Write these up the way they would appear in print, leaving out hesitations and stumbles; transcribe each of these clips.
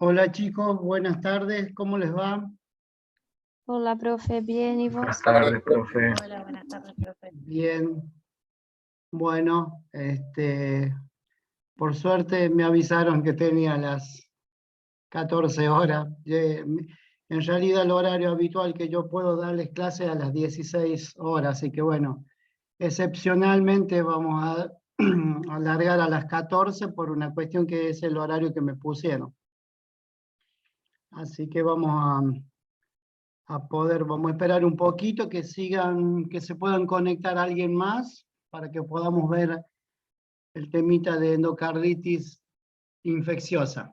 Hola chicos, buenas tardes, ¿cómo les va? Hola, profe, bien, ¿y vos? Buenas tardes, profe. Hola, buenas tardes, profe. Bien, bueno, por suerte me avisaron que tenía las 14 horas. En realidad el horario habitual que yo puedo darles clase a las 16 horas, así que bueno, excepcionalmente vamos a alargar a las 14 por una cuestión que es el horario que me pusieron. Así que vamos a esperar un poquito que sigan, que se puedan conectar a alguien más para que podamos ver el temita de endocarditis infecciosa.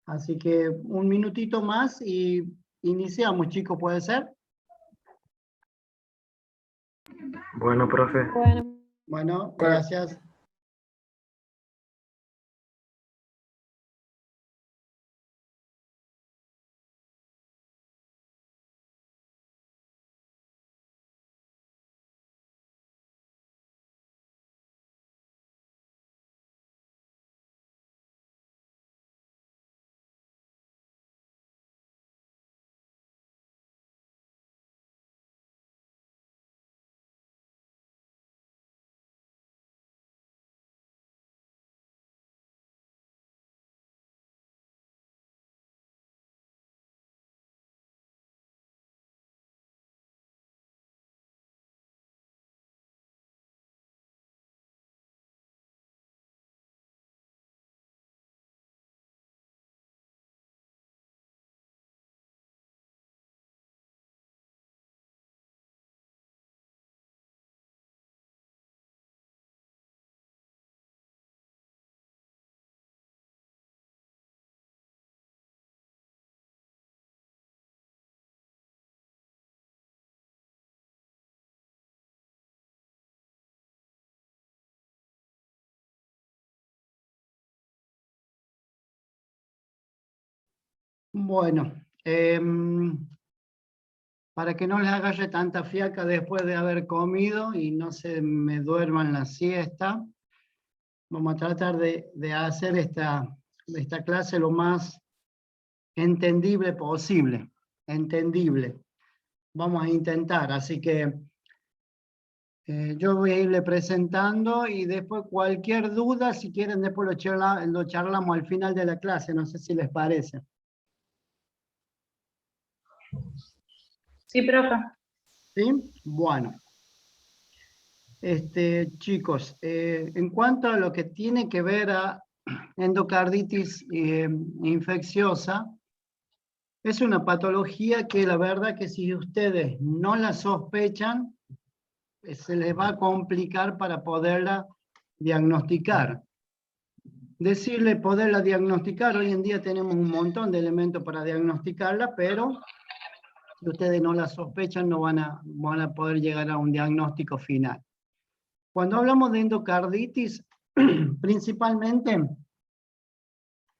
Así que un minutito más y iniciamos, chicos, ¿puede ser? Bueno, profe. Bueno, Bueno, gracias. Bueno, para que no les agarre tanta fiaca después de haber comido y no se me duerman la siesta, vamos a tratar de hacer esta clase lo más entendible posible. Entendible. Vamos a intentar, así que yo voy a irle presentando y después cualquier duda, si quieren, después lo charlamos al final de la clase, no sé si les parece. Sí, profe. ¿Sí? Bueno. Chicos, en cuanto a lo que tiene que ver a endocarditis infecciosa, es una patología que la verdad que si ustedes no la sospechan, se les va a complicar para poderla diagnosticar. Decirle poderla diagnosticar, hoy en día tenemos un montón de elementos para diagnosticarla, pero si ustedes no la sospechan no van a poder llegar a un diagnóstico final. Cuando hablamos de endocarditis, principalmente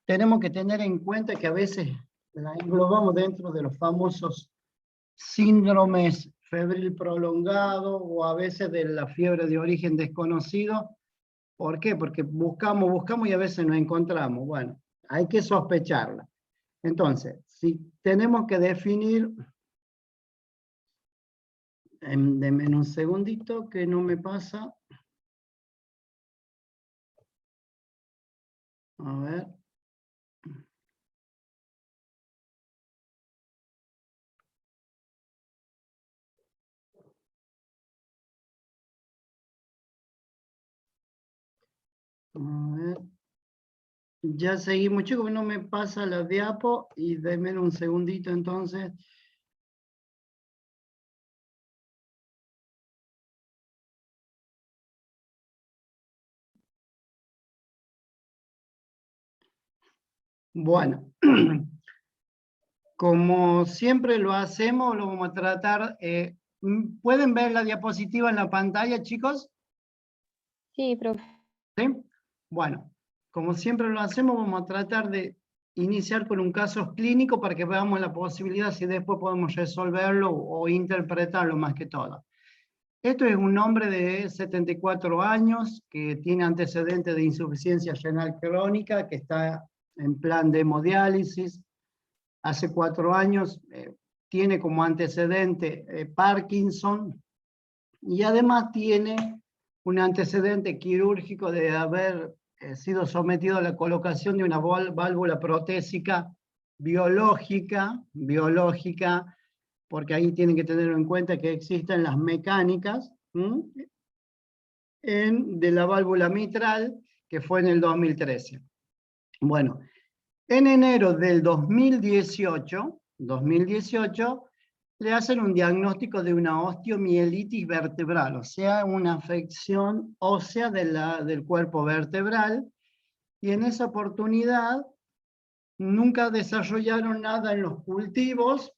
tenemos que tener en cuenta que a veces la englobamos dentro de los famosos síndromes febril prolongado o a veces de la fiebre de origen desconocido. ¿Por qué? Porque buscamos y a veces no encontramos. Bueno, hay que sospecharla. Entonces, si tenemos que definir, denme un segundito que no me pasa. A ver. A ver. Ya seguimos, chicos, no me pasa la diapo y denme un segundito entonces. Bueno, como siempre lo hacemos, lo vamos a tratar. ¿Pueden ver la diapositiva en la pantalla, chicos? sí, profe. ¿Sí? Bueno, como siempre lo hacemos, vamos a tratar de iniciar con un caso clínico para que veamos la posibilidad si después podemos resolverlo o interpretarlo más que todo. Esto es un hombre de 74 años que tiene antecedentes de insuficiencia renal crónica, que está en plan de hemodiálisis. Hace 4 años tiene como antecedente Parkinson y además tiene un antecedente quirúrgico de haber sido sometido a la colocación de una válvula protésica biológica, porque ahí tienen que tener en cuenta que existen las mecánicas de la válvula mitral, que fue en el 2013. Bueno, en enero del 2018, le hacen un diagnóstico de una osteomielitis vertebral, o sea, una afección ósea del cuerpo vertebral, y en esa oportunidad nunca desarrollaron nada en los cultivos,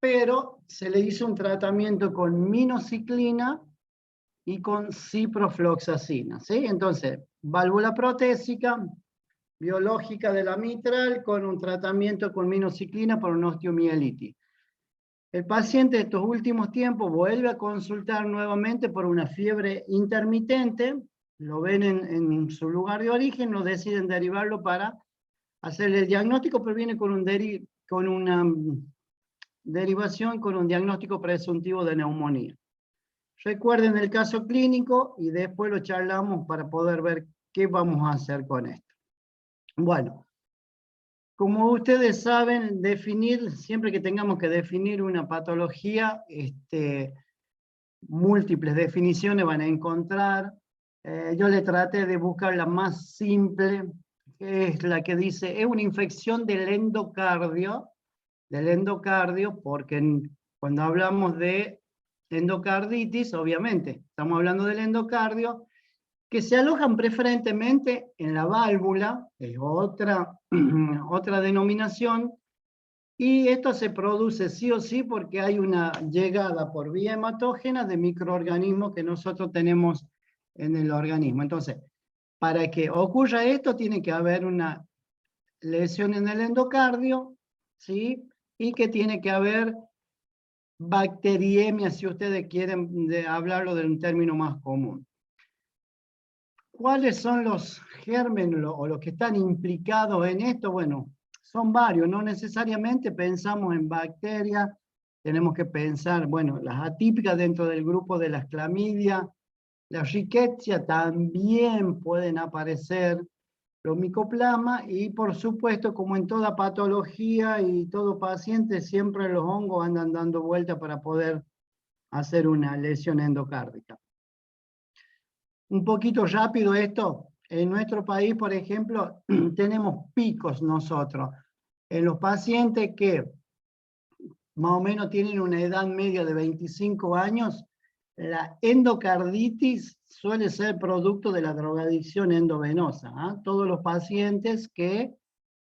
pero se le hizo un tratamiento con minociclina y con ciprofloxacina, ¿sí? Entonces, válvula protésica, biológica de la mitral, con un tratamiento con minociclina por una osteomielitis. El paciente estos últimos tiempos vuelve a consultar nuevamente por una fiebre intermitente, lo ven en su lugar de origen, lo deciden derivarlo para hacerle el diagnóstico, pero viene con una derivación con un diagnóstico presuntivo de neumonía. Recuerden el caso clínico y después lo charlamos para poder ver qué vamos a hacer con esto. Bueno, como ustedes saben, siempre que tengamos que definir una patología, múltiples definiciones van a encontrar. Yo le traté de buscar la más simple, que es la que dice, es una infección del endocardio, porque cuando hablamos de endocarditis, obviamente, estamos hablando del endocardio, que se alojan preferentemente en la válvula, es otra denominación, y esto se produce sí o sí porque hay una llegada por vía hematógena de microorganismos que nosotros tenemos en el organismo. Entonces, para que ocurra esto, tiene que haber una lesión en el endocardio, ¿sí? Y que tiene que haber bacteriemia, si ustedes quieren hablarlo de un término más común. ¿Cuáles son los gérmenes o los que están implicados en esto? Bueno, son varios, no necesariamente pensamos en bacterias, tenemos que pensar, bueno, las atípicas dentro del grupo de las clamidias, la rickettsia también pueden aparecer, los micoplasmas, y por supuesto, como en toda patología y todo paciente, siempre los hongos andan dando vueltas para poder hacer una lesión endocárdica. Un poquito rápido esto, en nuestro país, por ejemplo, tenemos picos nosotros. En los pacientes que más o menos tienen una edad media de 25 años, la endocarditis suele ser producto de la drogadicción endovenosa. Todos los pacientes que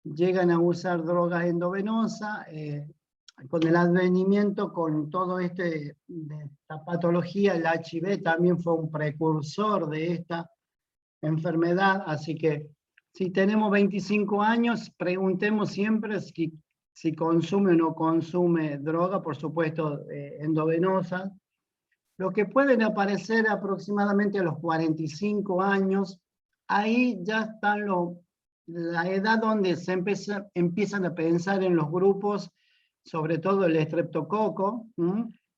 llegan a usar drogas endovenosas, con el advenimiento, con todo de esta patología, el HIV también fue un precursor de esta enfermedad, así que si tenemos 25 años, preguntemos siempre si consume o no consume droga, por supuesto endovenosa. Los que pueden aparecer aproximadamente a los 45 años, ahí ya están la edad donde se empiezan a pensar en los grupos, sobre todo el estreptococo,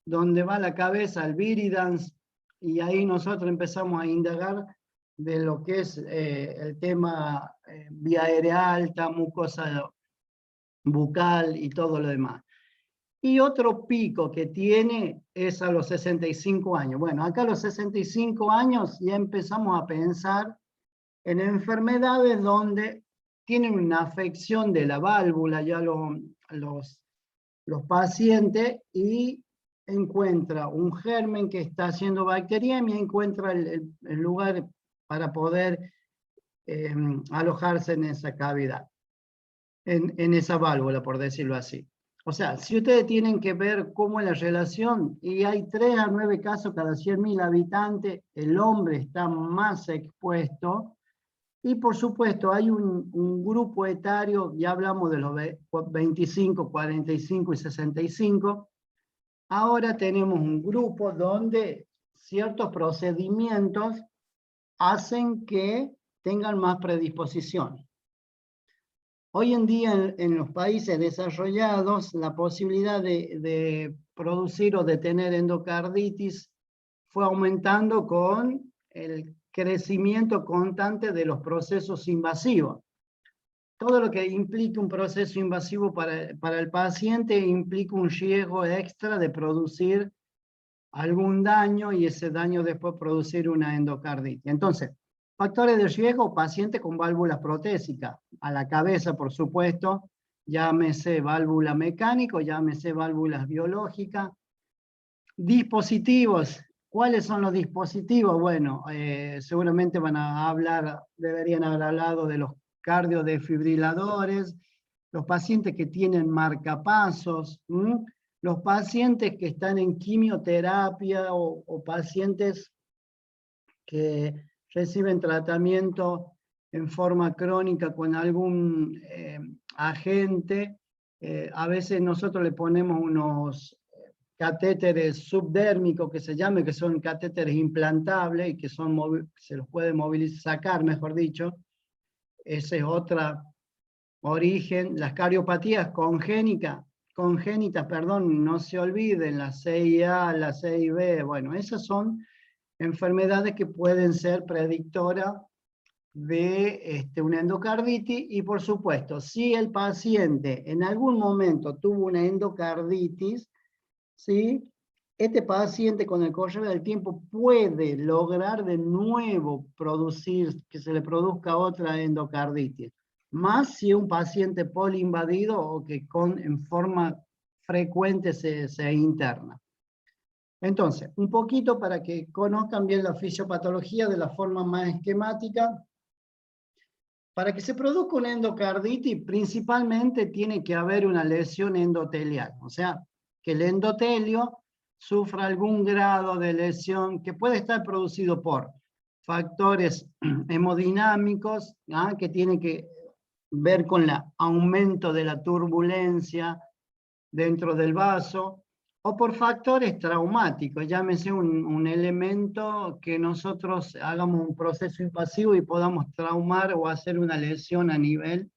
donde va la cabeza, el viridans, y ahí nosotros empezamos a indagar de lo que es el tema vía aérea alta, mucosa bucal y todo lo demás. Y otro pico que tiene es a los 65 años. Bueno, acá a los 65 años ya empezamos a pensar en enfermedades donde tienen una afección de la válvula, ya los pacientes, y encuentra un germen que está haciendo bacteriemia, encuentra el lugar para poder alojarse en esa cavidad, en esa válvula, por decirlo así. O sea, si ustedes tienen que ver cómo es la relación, y hay 3 a 9 casos cada 100.000 habitantes, el hombre está más expuesto, y por supuesto hay un grupo etario, ya hablamos de los 25, 45 y 65, ahora tenemos un grupo donde ciertos procedimientos hacen que tengan más predisposición. Hoy en día en los países desarrollados, la posibilidad de producir o de tener endocarditis fue aumentando con el crecimiento constante de los procesos invasivos. Todo lo que implica un proceso invasivo para el paciente implica un riesgo extra de producir algún daño y ese daño después producir una endocarditis. Entonces, factores de riesgo, paciente con válvulas protésicas, a la cabeza, por supuesto, llámese válvula mecánica, llámese válvulas biológicas. Dispositivos, ¿cuáles son los dispositivos? Bueno, seguramente deberían haber hablado de los cardiodefibriladores, los pacientes que tienen marcapasos, los pacientes que están en quimioterapia o pacientes que reciben tratamiento en forma crónica con algún agente. A veces nosotros le ponemos unos catéteres subdérmicos que se llaman, que son catéteres implantables y que se los puede sacar, mejor dicho. Ese es otro origen. Las cardiopatías congénitas, no se olviden, la CIA, la CIB, bueno, esas son enfermedades que pueden ser predictoras de una endocarditis, y por supuesto, si el paciente en algún momento tuvo una endocarditis, ¿sí? Este paciente con el correr del tiempo puede lograr de nuevo que se le produzca otra endocarditis, más si es un paciente poliinvadido o que en forma frecuente se interna. Entonces, un poquito para que conozcan bien la fisiopatología de la forma más esquemática. Para que se produzca una endocarditis, principalmente tiene que haber una lesión endotelial, o sea, que el endotelio sufra algún grado de lesión que puede estar producido por factores hemodinámicos, que tienen que ver con el aumento de la turbulencia dentro del vaso, o por factores traumáticos, llámese un elemento que nosotros hagamos un proceso invasivo y podamos traumar o hacer una lesión a nivel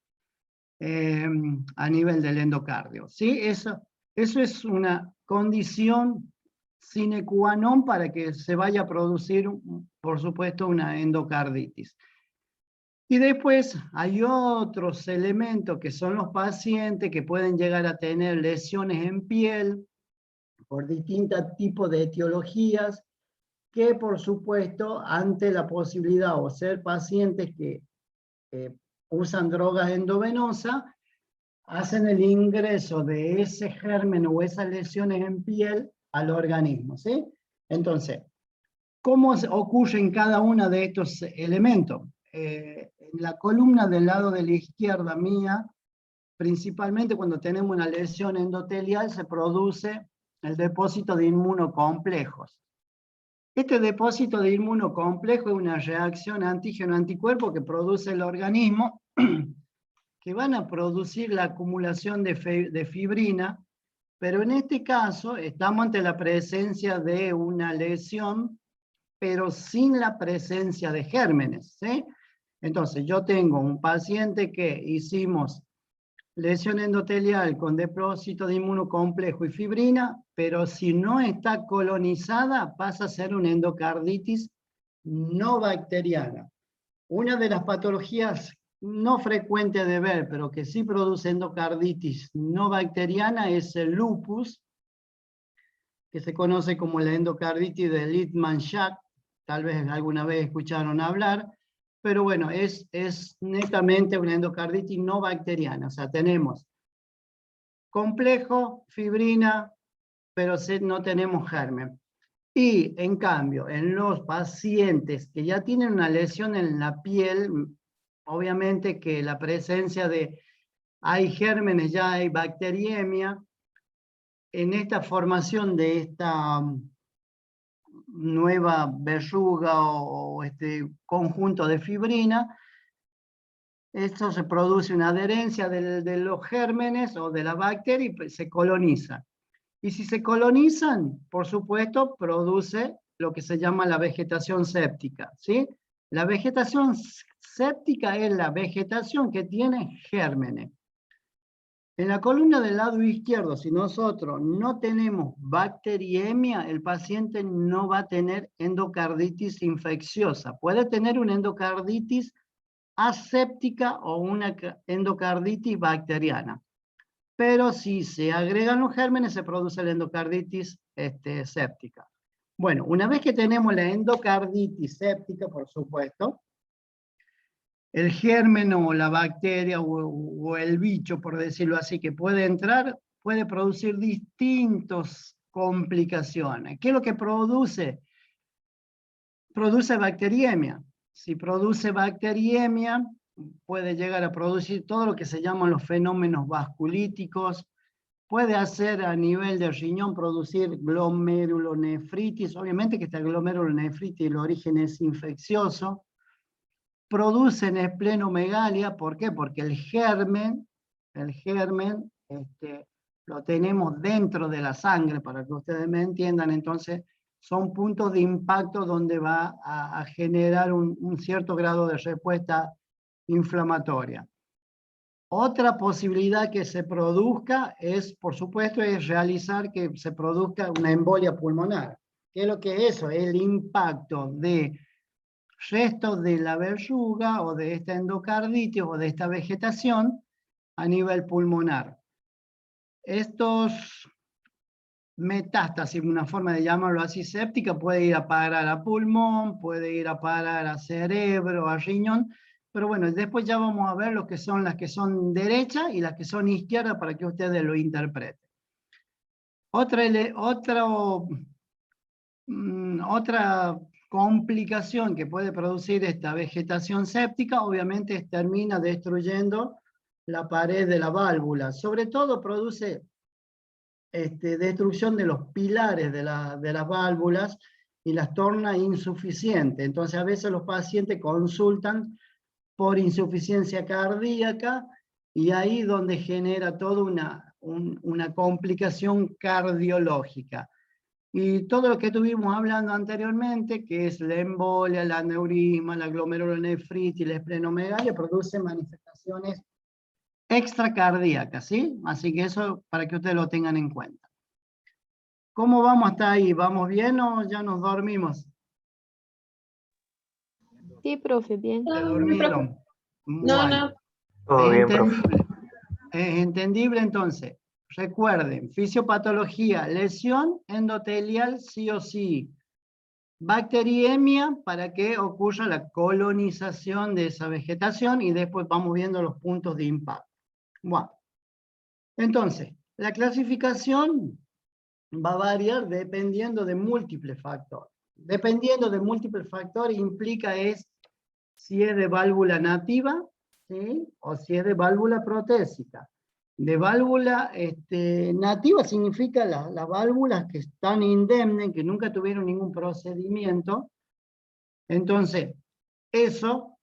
del endocardio. ¿Sí? Eso es una condición sine qua non para que se vaya a producir, por supuesto, una endocarditis. Y después hay otros elementos que son los pacientes que pueden llegar a tener lesiones en piel por distintos tipos de etiologías, que por supuesto, ante la posibilidad o ser pacientes que usan drogas endovenosas, hacen el ingreso de ese germen o esas lesiones en piel al organismo, ¿sí? Entonces, ¿cómo ocurre en cada uno de estos elementos? En la columna del lado de la izquierda mía, principalmente cuando tenemos una lesión endotelial, se produce el depósito de inmunocomplejos. Este depósito de inmunocomplejo es una reacción antígeno-anticuerpo que produce el organismo, que van a producir la acumulación de fibrina, pero en este caso estamos ante la presencia de una lesión, pero sin la presencia de gérmenes, ¿sí? Entonces yo tengo un paciente que hicimos lesión endotelial con depósito de inmunocomplejo y fibrina, pero si no está colonizada pasa a ser una endocarditis no bacteriana. Una de las patologías no frecuentes de ver, pero que sí produce endocarditis no bacteriana, es el lupus, que se conoce como la endocarditis de Littmann-Schack, tal vez alguna vez escucharon hablar, pero bueno, es netamente una endocarditis no bacteriana, o sea, tenemos complejo, fibrina, pero no tenemos germen. Y en cambio, en los pacientes que ya tienen una lesión en la piel, obviamente que la presencia hay gérmenes, ya hay bacteriemia, en esta formación de esta nueva verruga o este conjunto de fibrina, esto se produce una adherencia de los gérmenes o de la bacteria y se coloniza. Y si se colonizan, por supuesto, produce lo que se llama la vegetación séptica, ¿sí? La vegetación séptica es la vegetación que tiene gérmenes. En la columna del lado izquierdo, si nosotros no tenemos bacteriemia, el paciente no va a tener endocarditis infecciosa. Puede tener una endocarditis aséptica o una endocarditis bacteriana. Pero si se agregan los gérmenes, se produce la endocarditis séptica. Bueno, una vez que tenemos la endocarditis séptica, por supuesto, el germen o la bacteria o el bicho, por decirlo así, que puede entrar, puede producir distintas complicaciones. ¿Qué es lo que produce? Produce bacteriemia. Si produce bacteriemia, puede llegar a producir todo lo que se llaman los fenómenos vasculíticos, puede hacer a nivel del riñón producir glomerulonefritis, obviamente que esta glomerulonefritis el origen es infeccioso, producen esplenomegalia, ¿por qué? Porque el germen lo tenemos dentro de la sangre, para que ustedes me entiendan, entonces son puntos de impacto donde va a generar un cierto grado de respuesta inflamatoria. Otra posibilidad que se produzca es, por supuesto, es realizar que se produzca una embolia pulmonar. ¿Qué es lo que es eso? El impacto de restos de la verruga o de esta endocarditis o de esta vegetación a nivel pulmonar. Estos metástasis, una forma de llamarlo así, séptica, puede ir a parar a pulmón, puede ir a parar a cerebro, a riñón, pero bueno, después ya vamos a ver las que son derecha y las que son izquierda para que ustedes lo interpreten. Otra complicación que puede producir esta vegetación séptica, obviamente termina destruyendo la pared de la válvula. Sobre todo produce destrucción de los pilares de las válvulas y las torna insuficientes. Entonces a veces los pacientes consultan por insuficiencia cardíaca y ahí donde genera toda una complicación cardiológica. Y todo lo que estuvimos hablando anteriormente, que es la embolia, el aneurisma, la glomerulonefritis, la esplenomegalia, produce manifestaciones extracardíacas, ¿sí? Así que eso para que ustedes lo tengan en cuenta. ¿Cómo vamos hasta ahí? ¿Vamos bien o ya nos dormimos? Sí, profe, bien. ¿Se durmieron? No, Bueno, no. Todo bien, profe. Es entendible entonces. Recuerden, fisiopatología, lesión endotelial sí o sí. Bacteriemia para que ocurra la colonización de esa vegetación y después vamos viendo los puntos de impacto. Bueno, entonces, la clasificación va a variar dependiendo de múltiples factores. Dependiendo de múltiples factores implica si es de válvula nativa, ¿sí? O si es de válvula protésica. De válvula nativa significa las válvulas que están indemnes, que nunca tuvieron ningún procedimiento. Entonces, eso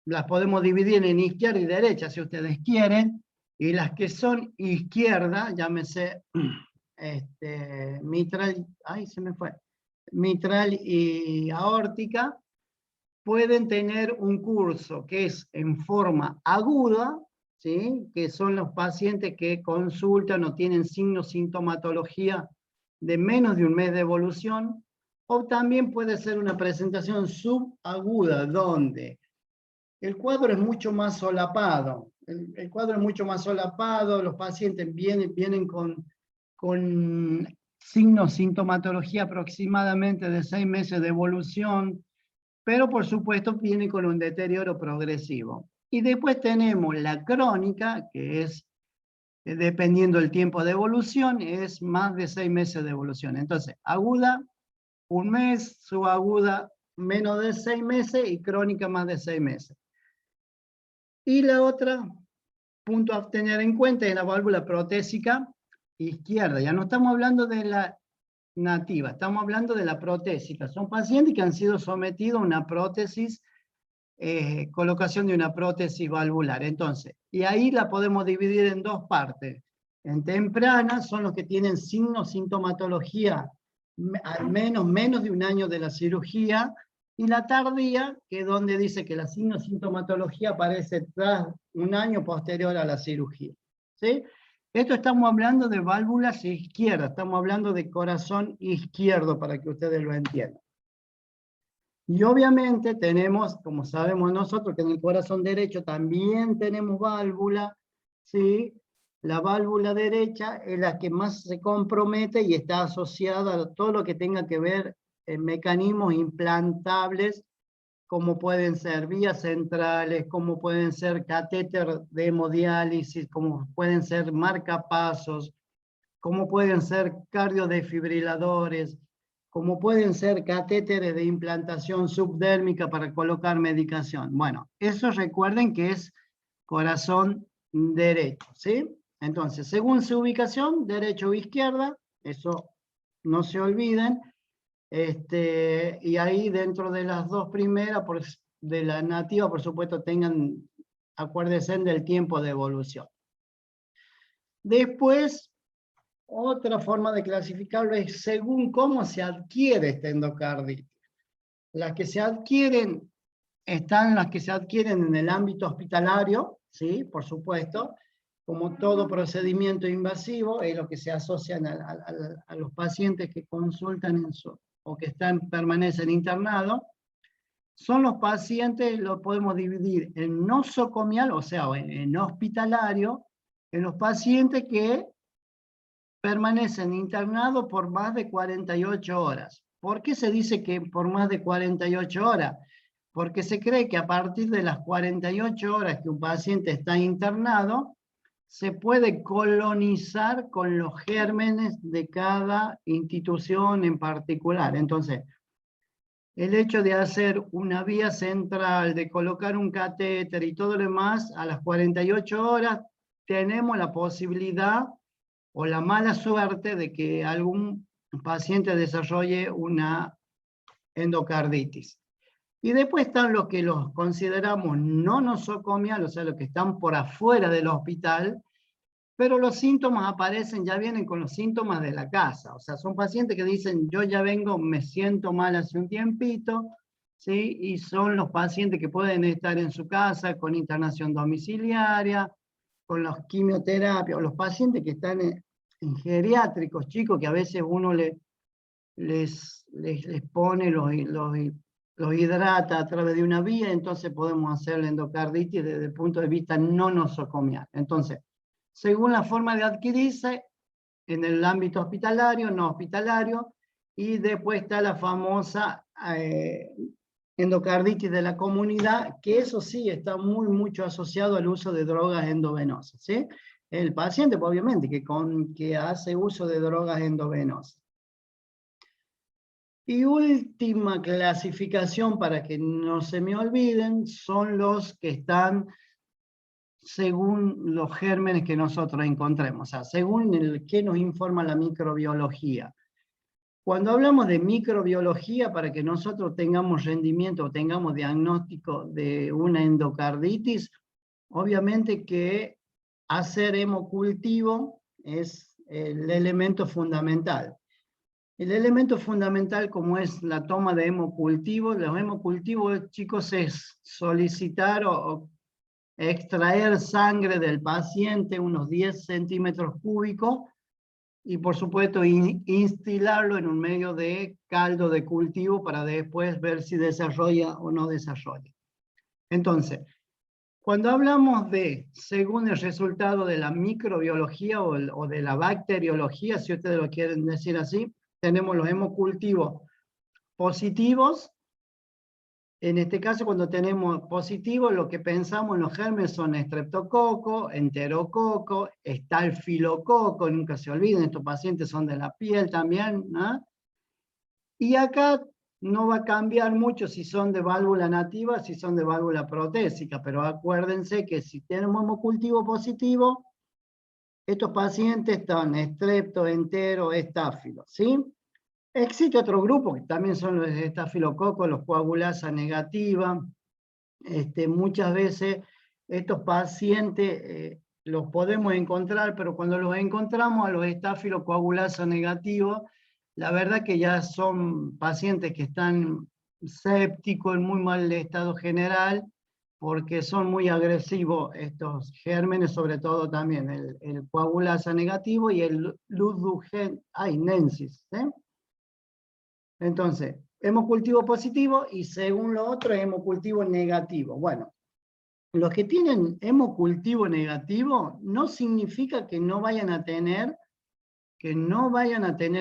las podemos dividir en izquierda y derecha, si ustedes quieren, y las que son izquierda, llámese mitral, mitral y aórtica, pueden tener un curso que es en forma aguda, ¿sí? Que son los pacientes que consultan o tienen signos, sintomatología de menos de un mes de evolución, o también puede ser una presentación subaguda, donde el cuadro es mucho más solapado. El cuadro es mucho más solapado, los pacientes vienen con signos, sintomatología aproximadamente de 6 meses de evolución, pero por supuesto viene con un deterioro progresivo. Y después tenemos la crónica, que es, dependiendo del tiempo de evolución, es más de 6 meses de evolución. Entonces, aguda, 1 mes, subaguda, menos de 6 meses, y crónica más de 6 meses. Y la otra punto a tener en cuenta es la válvula protésica izquierda. Ya no estamos hablando de la nativa, estamos hablando de la protésica. Son pacientes que han sido sometidos a una prótesis, colocación de una prótesis valvular. Entonces, y ahí la podemos dividir en dos partes. En temprana son los que tienen signos, sintomatología al menos de un año de la cirugía, y la tardía, que es donde dice que la sintomatología aparece tras un año posterior a la cirugía. ¿Sí? Esto estamos hablando de válvulas izquierdas, estamos hablando de corazón izquierdo, para que ustedes lo entiendan. Y obviamente tenemos, como sabemos nosotros, que en el corazón derecho también tenemos válvula, ¿sí? La válvula derecha es la que más se compromete y está asociada a todo lo que tenga que ver en mecanismos implantables, como pueden ser vías centrales, como pueden ser catéter de hemodiálisis, como pueden ser marcapasos, como pueden ser cardiodefibriladores, como pueden ser catéteres de implantación subdérmica para colocar medicación. Bueno, eso recuerden que es corazón derecho, ¿sí? Entonces, según su ubicación, derecha o izquierda, eso no se olviden. Y ahí dentro de las dos primeras, de la nativa, por supuesto, acuérdense del tiempo de evolución. Después, otra forma de clasificarlo es según cómo se adquiere esta endocarditis. Las que se adquieren, están las que se adquieren en el ámbito hospitalario, ¿sí? Por supuesto, como todo procedimiento invasivo, es lo que se asocian a los pacientes que consultan o que permanecen internados. Son los pacientes, lo podemos dividir en nosocomial, o sea, en hospitalario, en los pacientes que permanecen internados por más de 48 horas. ¿Por qué se dice que por más de 48 horas? Porque se cree que a partir de las 48 horas que un paciente está internado, se puede colonizar con los gérmenes de cada institución en particular. Entonces, el hecho de hacer una vía central, de colocar un catéter y todo lo demás, a las 48 horas tenemos la posibilidad o la mala suerte de que algún paciente desarrolle una endocarditis. Y después están los que los consideramos no nosocomial, o sea, los que están por afuera del hospital, pero los síntomas aparecen, ya vienen con los síntomas de la casa. O sea, son pacientes que dicen, yo ya vengo, me siento mal hace un tiempito, ¿sí? Y son los pacientes que pueden estar en su casa con internación domiciliaria, con las quimioterapias, o los pacientes que están en geriátricos, chicos, que a veces uno les pone, los hidrata a través de una vía, entonces podemos hacer la endocarditis desde el punto de vista no nosocomial. Entonces, según la forma de adquirirse, en el ámbito hospitalario, no hospitalario, y después está la famosa endocarditis de la comunidad, que eso sí está mucho asociado al uso de drogas endovenosas, ¿sí? El paciente, obviamente, que hace uso de drogas endovenosas. Y última clasificación, para que no se me olviden, son los que están según los gérmenes que nosotros encontremos, o sea, según el que nos informa la microbiología. Cuando hablamos de microbiología, para que nosotros tengamos rendimiento o tengamos diagnóstico de una endocarditis, obviamente que hacer hemocultivo es el elemento fundamental. El elemento fundamental, como es la toma de hemocultivos, los hemocultivos, chicos, es solicitar o extraer sangre del paciente, unos 10 centímetros cúbicos, y por supuesto instilarlo en un medio de caldo de cultivo para después ver si desarrolla o no desarrolla. Entonces, cuando hablamos de, según el resultado de la microbiología o de la bacteriología, si ustedes lo quieren decir así, tenemos los hemocultivos positivos. En este caso, cuando tenemos positivos, lo que pensamos en los gérmenes son estreptococo, enterococo, estalfilococo, nunca se olviden, estos pacientes son de la piel también, ¿no? Y acá no va a cambiar mucho si son de válvula nativa, si son de válvula protésica, pero acuérdense que si tenemos hemocultivo positivo, estos pacientes están estrepto, entero, estáfilo, ¿sí? Existe otro grupo que también son los estafilococos, los coagulasa negativa. Muchas veces estos pacientes los podemos encontrar, pero cuando los encontramos a los estafilocoagulasa negativos, la verdad que ya son pacientes que están sépticos, en muy mal estado general, porque son muy agresivos estos gérmenes, sobre todo también el coagulasa negativo y el ludwigsensis. Entonces, hemocultivo positivo y según lo otro, hemocultivo negativo. Bueno, los que tienen hemocultivo negativo no significa que no vayan a tener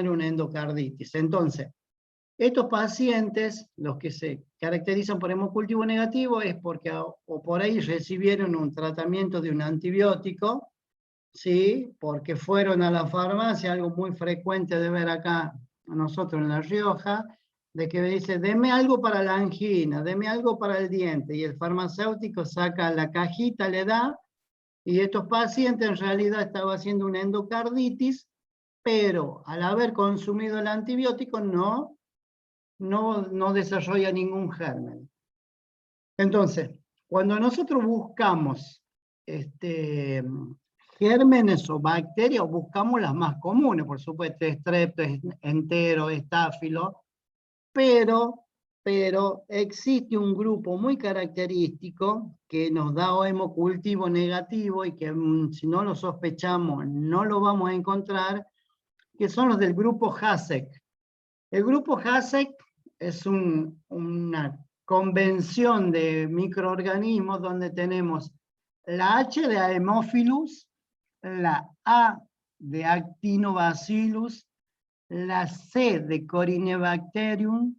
una endocarditis. Entonces, estos pacientes, los que se caracterizan por hemocultivo negativo, es porque o por ahí recibieron un tratamiento de un antibiótico, ¿sí? Porque fueron a la farmacia, algo muy frecuente de ver acá a nosotros en La Rioja, de que dice, deme algo para la angina, deme algo para el diente, y el farmacéutico saca la cajita, le da, y estos pacientes en realidad estaban haciendo una endocarditis, pero al haber consumido el antibiótico no desarrolla ningún germen. Entonces, cuando nosotros buscamos gérmenes o bacterias, buscamos las más comunes, por supuesto, estrepto, entero, estáfilo, pero existe un grupo muy característico que nos da hemocultivo negativo y que si no lo sospechamos no lo vamos a encontrar, que son los del grupo HASEC. El grupo HASEC es una convención de microorganismos donde tenemos la H de Haemophilus, la A de Actinobacillus, la C de Corynebacterium,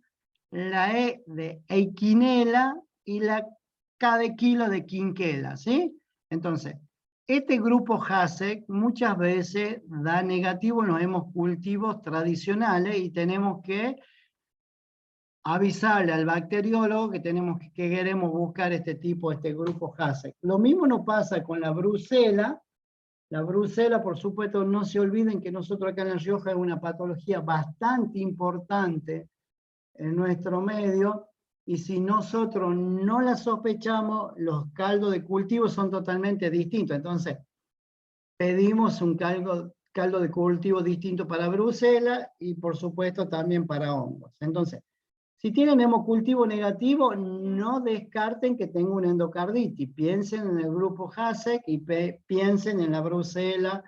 la E de Eikenella y la K de kilo de Quinquela, ¿sí? Entonces, este grupo HASEC muchas veces da negativo en los hemocultivos tradicionales y tenemos que avisarle al bacteriólogo que queremos buscar este grupo HASEC. Lo mismo nos pasa con la brucela. La brucela, por supuesto, no se olviden que nosotros acá en La Rioja es una patología bastante importante en nuestro medio, y si nosotros no la sospechamos, los caldos de cultivo son totalmente distintos. Entonces, pedimos un caldo de cultivo distinto para brucela y por supuesto también para hongos. Entonces, si tienen hemocultivo negativo, no descarten que tengan una endocarditis. Piensen en el grupo HASEC y piensen en la brucela,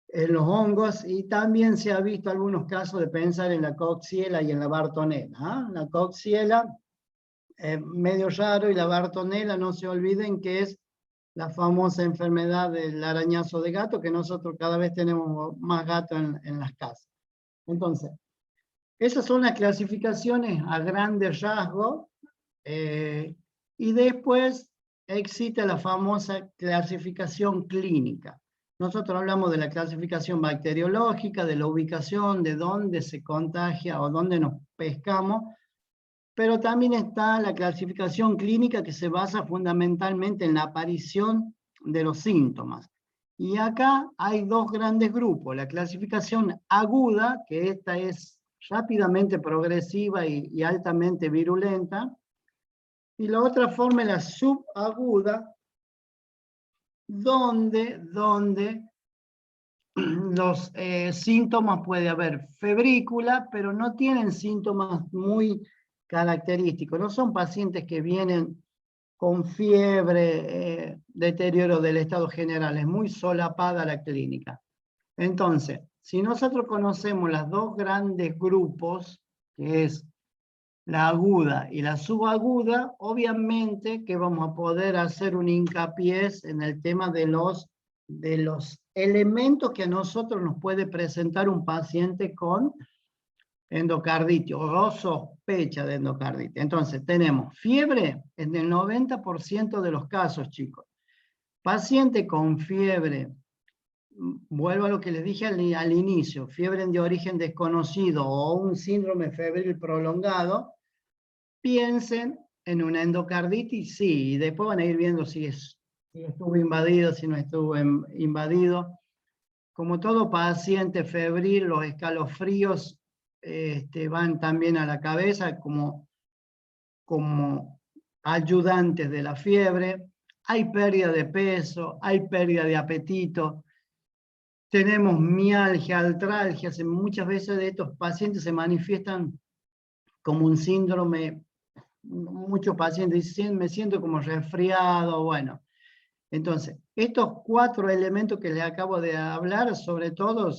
en los hongos, y también se ha visto algunos casos de pensar en la Coxiella y en la Bartonella. ¿Ah? La Coxiella es medio raro, y la Bartonella, no se olviden que es la famosa enfermedad del arañazo de gato, que nosotros cada vez tenemos más gatos en las casas. Entonces, esas son las clasificaciones a grandes rasgos, y después existe la famosa clasificación clínica. Nosotros hablamos de la clasificación bacteriológica, de la ubicación, de dónde se contagia o dónde nos pescamos, pero también está la clasificación clínica, que se basa fundamentalmente en la aparición de los síntomas. Y acá hay dos grandes grupos: la clasificación aguda, que esta es rápidamente progresiva y altamente virulenta, y la otra forma es la subaguda, donde los síntomas, puede haber febrícula, pero no tienen síntomas muy característicos. No son pacientes que vienen con fiebre, deterioro del estado general, es muy solapada la clínica. Entonces, si nosotros conocemos los dos grandes grupos, que es la aguda y la subaguda, obviamente que vamos a poder hacer un hincapié en el tema de los elementos que a nosotros nos puede presentar un paciente con endocarditis o sospecha de endocarditis. Entonces, tenemos fiebre en el 90% de los casos, chicos. Paciente con fiebre, vuelvo a lo que les dije al inicio, fiebre de origen desconocido o un síndrome febril prolongado, piensen en una endocarditis, sí, y después van a ir viendo si estuvo invadido, si no estuvo invadido. Como todo paciente febril, los escalofríos van también a la cabeza como ayudantes de la fiebre. Hay pérdida de peso, hay pérdida de apetito. Tenemos mialgia, artralgia, muchas veces de estos pacientes se manifiestan como un síndrome, muchos pacientes dicen, me siento como resfriado, bueno. Entonces, estos 4 elementos que les acabo de hablar, sobre todo,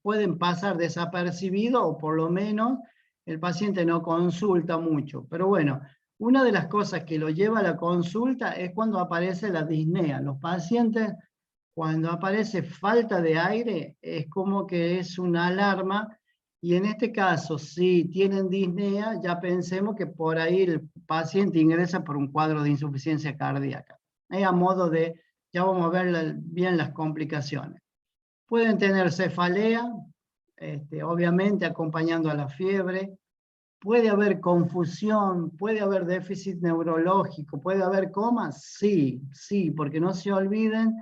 pueden pasar desapercibidos o por lo menos el paciente no consulta mucho. Pero bueno, una de las cosas que lo lleva a la consulta es cuando aparece la disnea. Los pacientes, cuando aparece falta de aire, es como que es una alarma, y en este caso, si tienen disnea, ya pensemos que por ahí el paciente ingresa por un cuadro de insuficiencia cardíaca. A modo de, ya vamos a ver bien las complicaciones. Pueden tener cefalea, obviamente acompañando a la fiebre. ¿Puede haber confusión? ¿Puede haber déficit neurológico? ¿Puede haber coma? Sí, sí, porque no se olviden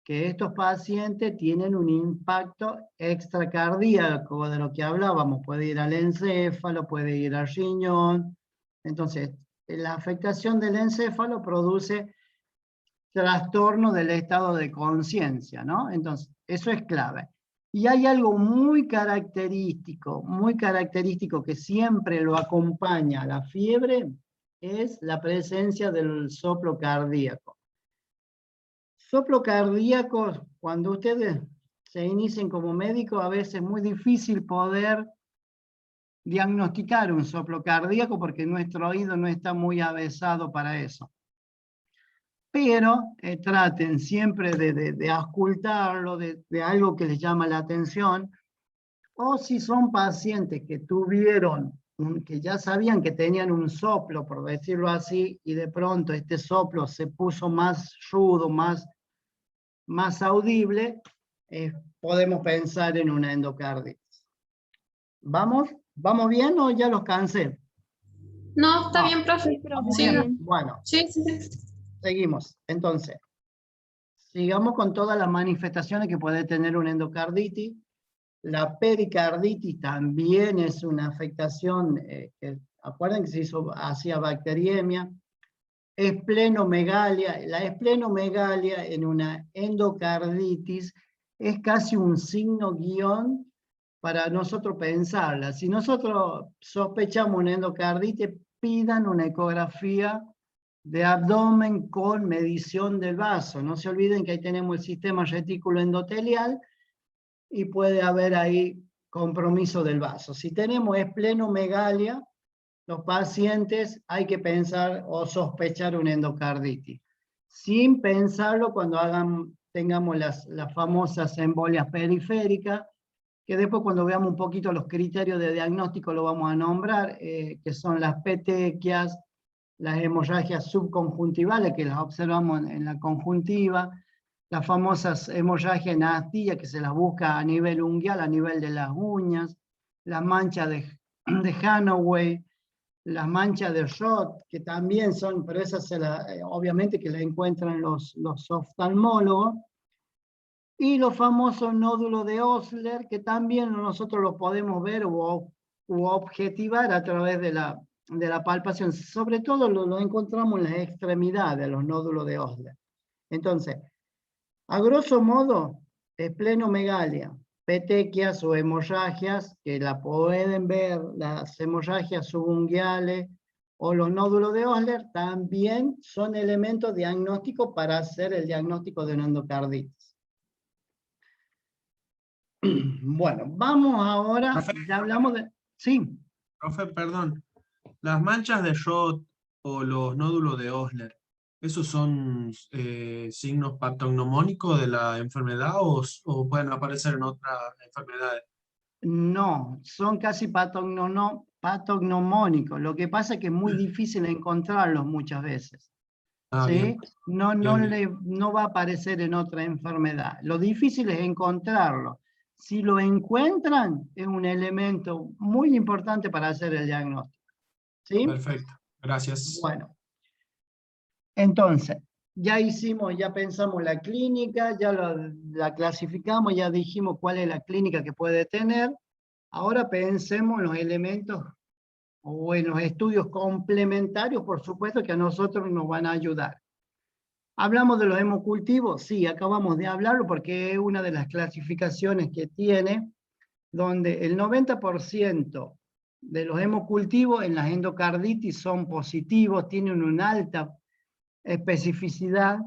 que estos pacientes tienen un impacto extracardíaco de lo que hablábamos. Puede ir al encéfalo, puede ir al riñón. Entonces, la afectación del encéfalo produce trastorno del estado de conciencia, ¿no? Entonces, eso es clave. Y hay algo muy característico que siempre lo acompaña a la fiebre, es la presencia del soplo cardíaco. Soplo cardíaco, cuando ustedes se inician como médicos, a veces es muy difícil poder diagnosticar un soplo cardíaco porque nuestro oído no está muy avesado para eso. Pero traten siempre de auscultarlo, de algo que les llama la atención, o si son pacientes que tuvieron, que ya sabían que tenían un soplo, por decirlo así, y de pronto este soplo se puso más rudo, más audible, podemos pensar en una endocarditis. ¿Vamos? ¿Vamos bien o ya los cansé? No, está No. bien, profe. Sí, profe, Sí, está bien. Bueno, sí, sí. seguimos. Entonces, sigamos con todas las manifestaciones que puede tener una endocarditis. La pericarditis también es una afectación, que, acuérdense que se hizo hacia bacteriemia. Esplenomegalia. La esplenomegalia en una endocarditis es casi un signo guión para nosotros pensarla. Si nosotros sospechamos una endocarditis, pidan una ecografía de abdomen con medición del vaso. No se olviden que ahí tenemos el sistema retículo endotelial y puede haber ahí compromiso del vaso. Si tenemos esplenomegalia, los pacientes hay que pensar o sospechar una endocarditis. Sin pensarlo cuando tengamos las famosas embolias periféricas, que después cuando veamos un poquito los criterios de diagnóstico lo vamos a nombrar, que son las petequias, las hemorragias subconjuntivales, que las observamos en la conjuntiva, las famosas hemorragias en astilla, que se las busca a nivel unguial, a nivel de las uñas, las manchas de Hanaway, las manchas de Roth, que también son, pero esas obviamente que las encuentran los oftalmólogos, y los famosos nódulos de Osler, que también nosotros los podemos ver u objetivar a través de la palpación. Sobre todo lo encontramos en las extremidades de los nódulos de Osler. Entonces, a grosso modo, esplenomegalia, petequias o hemorragias, que la pueden ver, las hemorragias subunguiales o los nódulos de Osler, también son elementos diagnósticos para hacer el diagnóstico de una endocarditis. Bueno, vamos ahora, Profe, ya hablamos de... Sí, profe, perdón. Las manchas de Roth o los nódulos de Osler, ¿esos son signos patognomónicos de la enfermedad o pueden aparecer en otras enfermedades? no, son casi patognomónicos. Lo que pasa es que es muy difícil encontrarlos muchas veces. Ah, ¿Sí? bien. No Bien. va a aparecer en otra enfermedad. Lo difícil es encontrarlo. Si lo encuentran, es un elemento muy importante para hacer el diagnóstico. ¿Sí? Perfecto. Gracias. Bueno, entonces, ya pensamos la clínica, ya la clasificamos, ya dijimos cuál es la clínica que puede tener. Ahora pensemos en los elementos o en los estudios complementarios, por supuesto, que a nosotros nos van a ayudar. ¿Hablamos de los hemocultivos? Sí, acabamos de hablarlo porque es una de las clasificaciones que tiene, donde el 90% de los hemocultivos en las endocarditis son positivos, tienen una alta especificidad,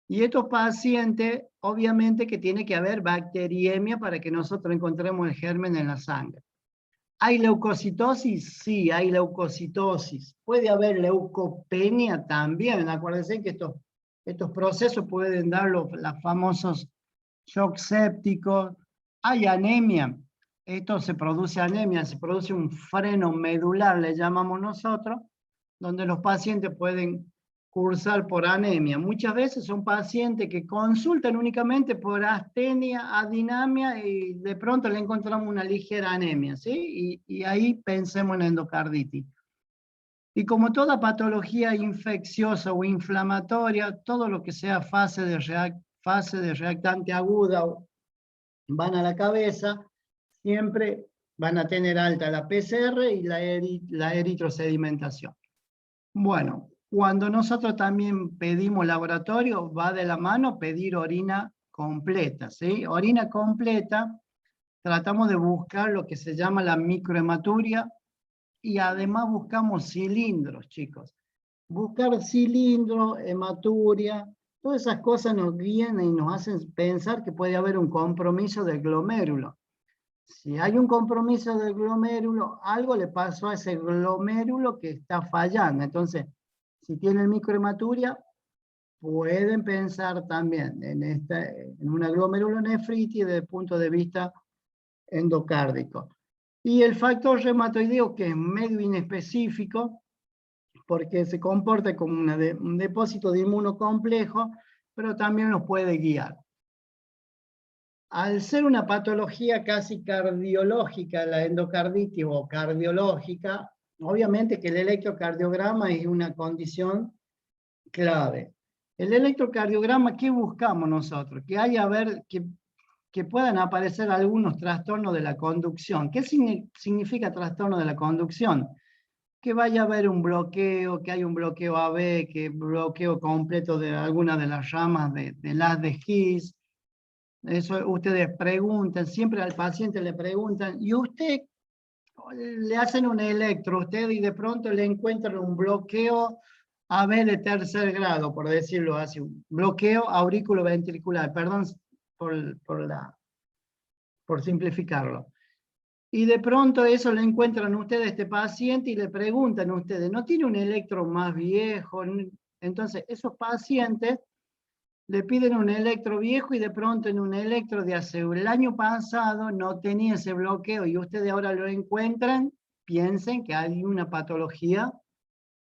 y estos pacientes, obviamente que tiene que haber bacteriemia para que nosotros encontremos el germen en la sangre. ¿Hay leucocitosis? Sí, hay leucocitosis. ¿Puede haber leucopenia? También. Acuérdense que estos procesos pueden dar los famosos shock sépticos. Hay anemia. Esto se produce anemia, se produce un freno medular, le llamamos nosotros, donde los pacientes pueden cursar por anemia. Muchas veces son pacientes que consultan únicamente por astenia, adinamia, y de pronto le encontramos una ligera anemia, ¿sí? Y ahí pensemos en endocarditis. Y como toda patología infecciosa o inflamatoria, todo lo que sea fase de reactante aguda van a la cabeza, siempre van a tener alta la PCR y la eritrosedimentación. Bueno, cuando nosotros también pedimos laboratorio, va de la mano pedir orina completa, ¿sí? Orina completa, tratamos de buscar lo que se llama la microhematuria, y además buscamos cilindros, chicos. Buscar cilindros, hematuria, todas esas cosas nos guían y nos hacen pensar que puede haber un compromiso del glomérulo. Si hay un compromiso del glomérulo, algo le pasó a ese glomérulo que está fallando. Entonces, si tiene microhematuria, pueden pensar también en una glomerulonefritis desde el punto de vista endocárdico. Y el factor reumatoideo, que es medio inespecífico, porque se comporta como un depósito de inmunocomplejo, pero también nos puede guiar. Al ser una patología casi cardiológica, la endocarditis o cardiológica, obviamente que el electrocardiograma es una condición clave. El electrocardiograma, ¿qué buscamos nosotros? Que puedan aparecer algunos trastornos de la conducción. ¿Qué significa trastorno de la conducción? Que vaya a haber un bloqueo, que hay un bloqueo AB, que bloqueo completo de alguna de las ramas del haz de His. Eso ustedes preguntan, siempre al paciente le preguntan, y usted le hacen un electro, usted y de pronto le encuentran un bloqueo AB de tercer grado, por decirlo así, un bloqueo auriculoventricular, perdón por simplificarlo. Y de pronto eso le encuentran ustedes a este paciente y le preguntan a ustedes, ¿no tiene un electro más viejo? Entonces, esos pacientes le piden un electro viejo y de pronto en un electro de hace el año pasado no tenía ese bloqueo y ustedes ahora lo encuentran, piensen que hay una patología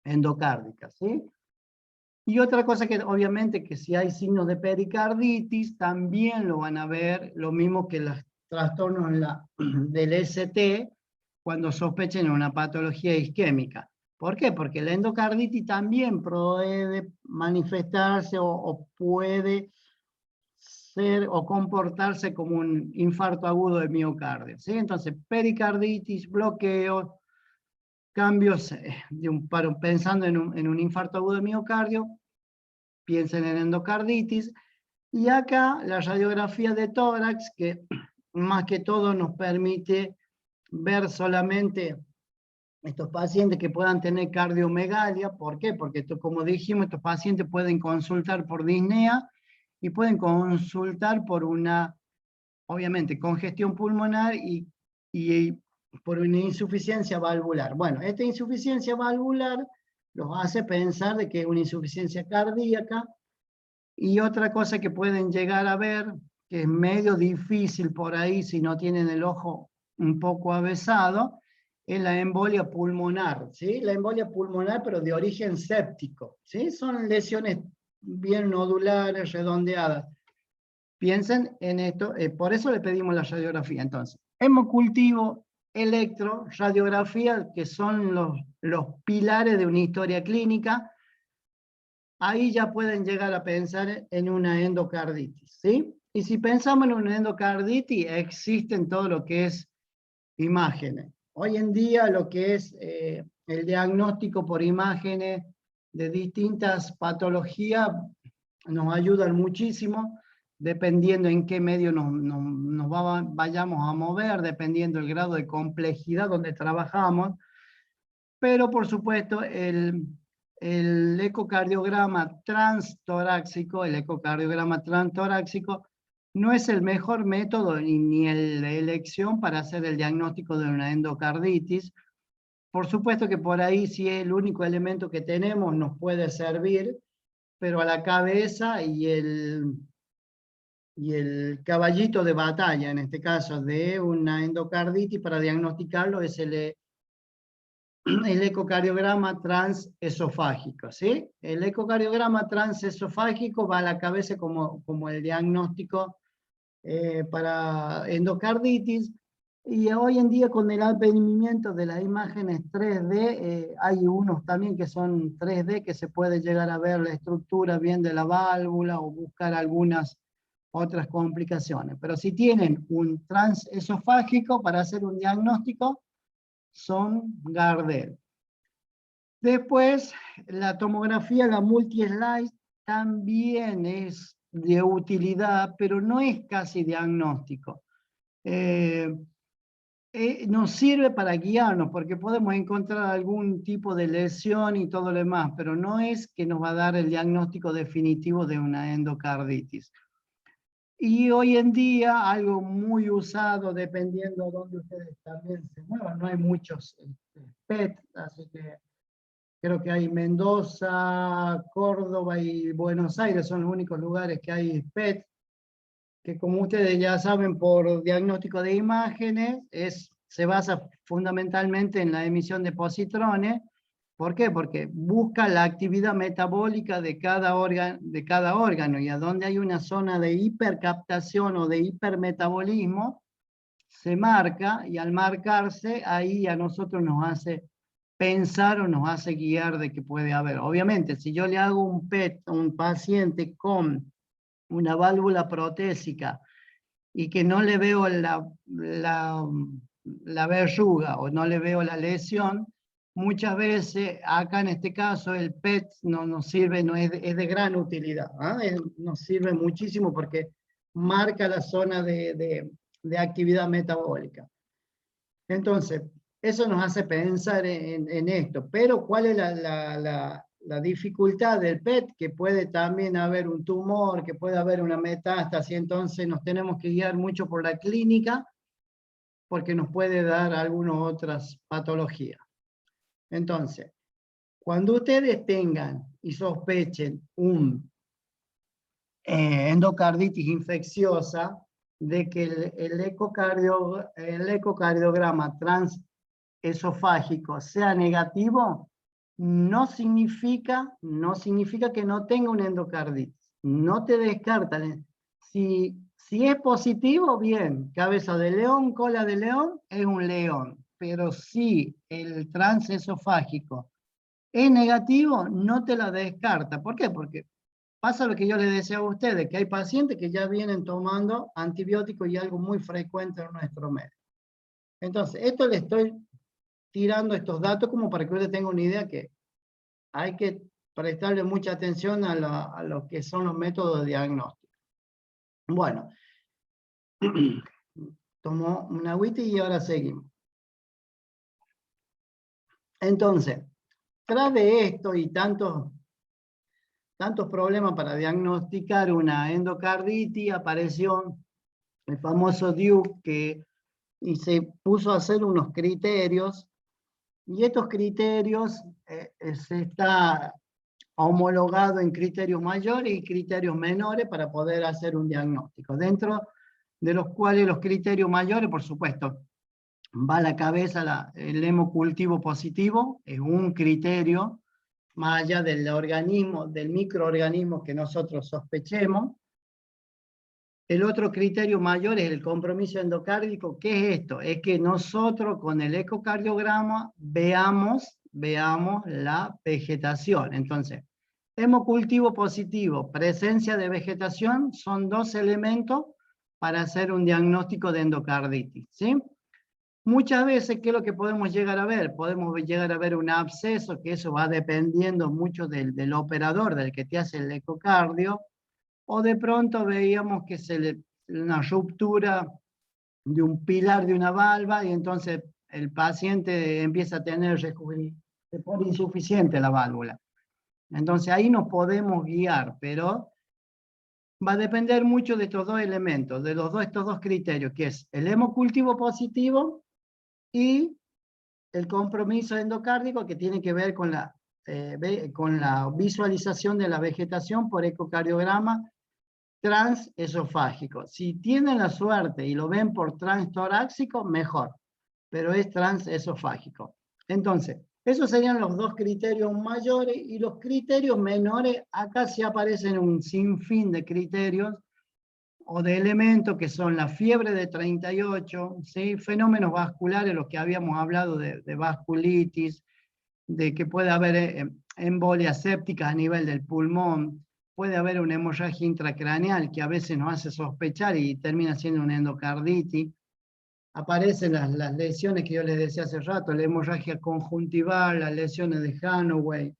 endocárdica, ¿sí? Y otra cosa que obviamente que si hay signos de pericarditis también lo van a ver, lo mismo que los trastornos del ST cuando sospechen una patología isquémica. ¿Por qué? Porque la endocarditis también puede manifestarse o puede ser o comportarse como un infarto agudo de miocardio, ¿sí? Entonces, pericarditis, bloqueo, cambios pensando en un infarto agudo de miocardio, piensen en endocarditis, y acá la radiografía de tórax, que más que todo nos permite ver solamente estos pacientes que puedan tener cardiomegalia. ¿Por qué? Porque como dijimos, estos pacientes pueden consultar por disnea y pueden consultar por una, obviamente, congestión pulmonar y por una insuficiencia valvular. Bueno, esta insuficiencia valvular los hace pensar de que es una insuficiencia cardíaca. Y otra cosa que pueden llegar a ver, que es medio difícil por ahí si no tienen el ojo un poco avesado, es la embolia pulmonar, ¿sí? La embolia pulmonar, pero de origen séptico, ¿sí? Son lesiones bien nodulares, redondeadas. Piensen en esto, por eso le pedimos la radiografía. Entonces, hemocultivo, electro, radiografía, que son los pilares de una historia clínica. Ahí ya pueden llegar a pensar en una endocarditis, ¿sí? Y si pensamos en una endocarditis, existen todo lo que es imágenes. Hoy en día lo que es el diagnóstico por imágenes de distintas patologías nos ayudan muchísimo, dependiendo en qué medio vayamos a mover, dependiendo el grado de complejidad donde trabajamos. Pero por supuesto el ecocardiograma transtorácico, no es el mejor método ni la elección para hacer el diagnóstico de una endocarditis. Por supuesto que por ahí, si es el único elemento que tenemos, nos puede servir, pero a la cabeza y el caballito de batalla, en este caso, de una endocarditis para diagnosticarlo es el ecocardiograma transesofágico, ¿sí? El ecocardiograma transesofágico va a la cabeza como el diagnóstico para endocarditis, y hoy en día con el advenimiento de las imágenes 3D, hay unos también que son 3D, que se puede llegar a ver la estructura bien de la válvula o buscar algunas otras complicaciones. Pero si tienen un transesofágico para hacer un diagnóstico, son Gardel. Después, la tomografía, la multi-slice, también es de utilidad, pero no es casi diagnóstico. Nos sirve para guiarnos, porque podemos encontrar algún tipo de lesión y todo lo demás, pero no es que nos va a dar el diagnóstico definitivo de una endocarditis. Y hoy en día, algo muy usado, dependiendo de dónde ustedes también se muevan, no hay muchos PET, así que creo que hay Mendoza, Córdoba y Buenos Aires, son los únicos lugares que hay PET, que como ustedes ya saben por diagnóstico de imágenes, se basa fundamentalmente en la emisión de positrones. ¿Por qué? Porque busca la actividad metabólica de cada órgano, y a donde hay una zona de hipercaptación o de hipermetabolismo, se marca, y al marcarse, ahí a nosotros nos hace pensar o nos hace guiar de que puede haber. Obviamente, si yo le hago un PET a un paciente con una válvula protésica y que no le veo la verruga o no le veo la lesión, muchas veces, acá en este caso, el PET no nos sirve, es de gran utilidad. Nos sirve muchísimo porque marca la zona de actividad metabólica. Entonces, eso nos hace pensar en esto. Pero, ¿cuál es la dificultad del PET? Que puede también haber un tumor, que puede haber una metástasis, entonces nos tenemos que guiar mucho por la clínica, porque nos puede dar algunas otras patologías. Entonces, cuando ustedes tengan y sospechen un endocarditis infecciosa, de que el ecocardiograma transesofágico sea negativo, no significa que no tenga una endocarditis. No te descartan. Si es positivo, bien, cabeza de león, cola de león, es un león. Pero si el transesofágico es negativo, no te la descarta. ¿Por qué? Porque pasa lo que yo les decía a ustedes, que hay pacientes que ya vienen tomando antibióticos, y algo muy frecuente en nuestro medio. Entonces, esto le estoy tirando estos datos como para que ustedes tengan una idea que hay que prestarle mucha atención a lo que son los métodos de diagnóstico. Bueno, tomo una agüita y ahora seguimos. Entonces, tras de esto y tantos problemas para diagnosticar una endocarditis, apareció el famoso Duke, y se puso a hacer unos criterios, y estos criterios se está homologado en criterios mayores y criterios menores para poder hacer un diagnóstico, dentro de los cuales los criterios mayores, por supuesto, va a la cabeza el hemocultivo positivo, es un criterio, más allá del organismo, del microorganismo que nosotros sospechemos. El otro criterio mayor es el compromiso endocárdico. ¿Qué es esto? Es que nosotros con el ecocardiograma veamos la vegetación. Entonces, hemocultivo positivo, presencia de vegetación, son dos elementos para hacer un diagnóstico de endocarditis, ¿sí? Muchas veces, ¿qué es lo que podemos llegar a ver? Podemos llegar a ver un absceso, que eso va dependiendo mucho del operador, del que te hace el ecocardio, o de pronto veíamos que una ruptura de un pilar de una valva y entonces el paciente empieza a tener, se pone insuficiente la válvula. Entonces ahí nos podemos guiar, pero va a depender mucho de estos dos elementos, de estos dos criterios, que es el hemocultivo positivo y el compromiso endocárdico, que tiene que ver con la visualización de la vegetación por ecocardiograma transesofágico. Si tienen la suerte y lo ven por transtorácico, mejor, pero es transesofágico. Entonces, esos serían los dos criterios mayores, y los criterios menores, acá sí aparecen un sinfín de criterios o de elementos que son la fiebre de 38, ¿sí? Fenómenos vasculares, los que habíamos hablado de vasculitis, de que puede haber embolias sépticas a nivel del pulmón, puede haber una hemorragia intracraneal que a veces nos hace sospechar y termina siendo una endocarditis. Aparecen las lesiones que yo les decía hace rato, la hemorragia conjuntival, las lesiones de Hanoway,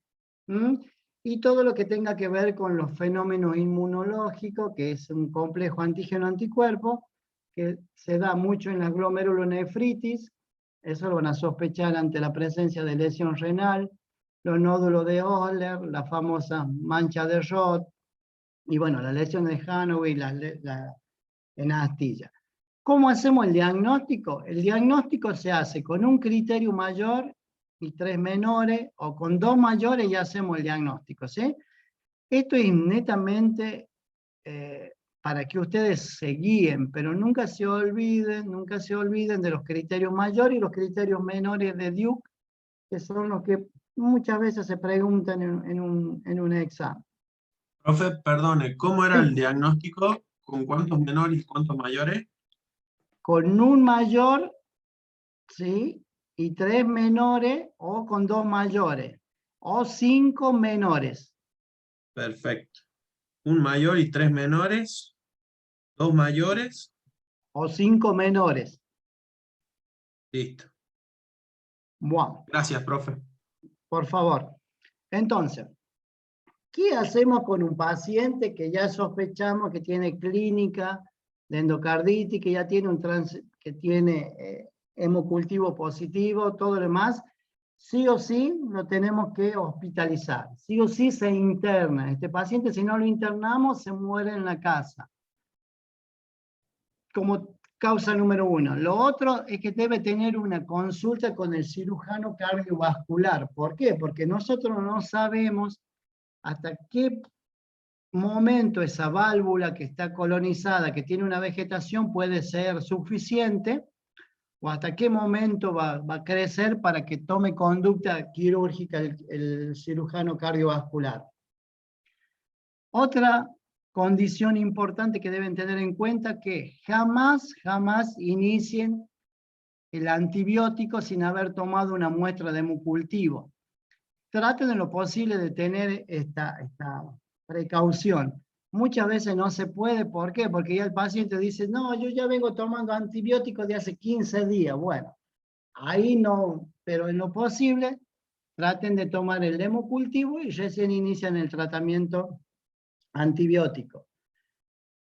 y todo lo que tenga que ver con los fenómenos inmunológicos, que es un complejo antígeno-anticuerpo, que se da mucho en la glomerulonefritis. Eso lo van a sospechar ante la presencia de lesión renal, los nódulos de Ohler, la famosa mancha de Roth, y bueno, la lesión de Hanoway en astilla. ¿Cómo hacemos el diagnóstico? El diagnóstico se hace con un criterio mayor y 3 menores, o con 2 mayores y hacemos el diagnóstico, ¿sí? Esto es netamente para que ustedes se guíen, pero nunca se olviden de los criterios mayores y los criterios menores de Duke, que son los que muchas veces se preguntan en un examen. Profe, perdone, ¿cómo era Sí. el diagnóstico? ¿Con cuántos menores y cuántos mayores? Con un mayor, ¿sí? Y 3 menores, o con 2 mayores, o 5 menores. Perfecto. Un mayor y 3 menores, 2 mayores, O 5 menores. listo. Bueno, Gracias, profe. por favor. Entonces, ¿qué hacemos con un paciente que ya sospechamos que tiene clínica de endocarditis, que ya tiene que tiene hemocultivo positivo, todo lo demás? Sí o sí lo tenemos que hospitalizar. Sí o sí se interna. Este paciente, si no lo internamos, se muere en la casa. Como causa número 1. Lo otro es que debe tener una consulta con el cirujano cardiovascular. ¿Por qué? Porque nosotros no sabemos hasta qué momento esa válvula que está colonizada, que tiene una vegetación, puede ser suficiente, o hasta qué momento va a crecer para que tome conducta quirúrgica el cirujano cardiovascular. Otra condición importante que deben tener en cuenta, que jamás inicien el antibiótico sin haber tomado una muestra de hemocultivo. Traten en lo posible de tener esta precaución. Muchas veces no se puede, ¿por qué? Porque ya el paciente dice, no, yo ya vengo tomando antibióticos de hace 15 días. Bueno, ahí no, pero en lo posible, traten de tomar el hemocultivo y recién inician el tratamiento antibiótico.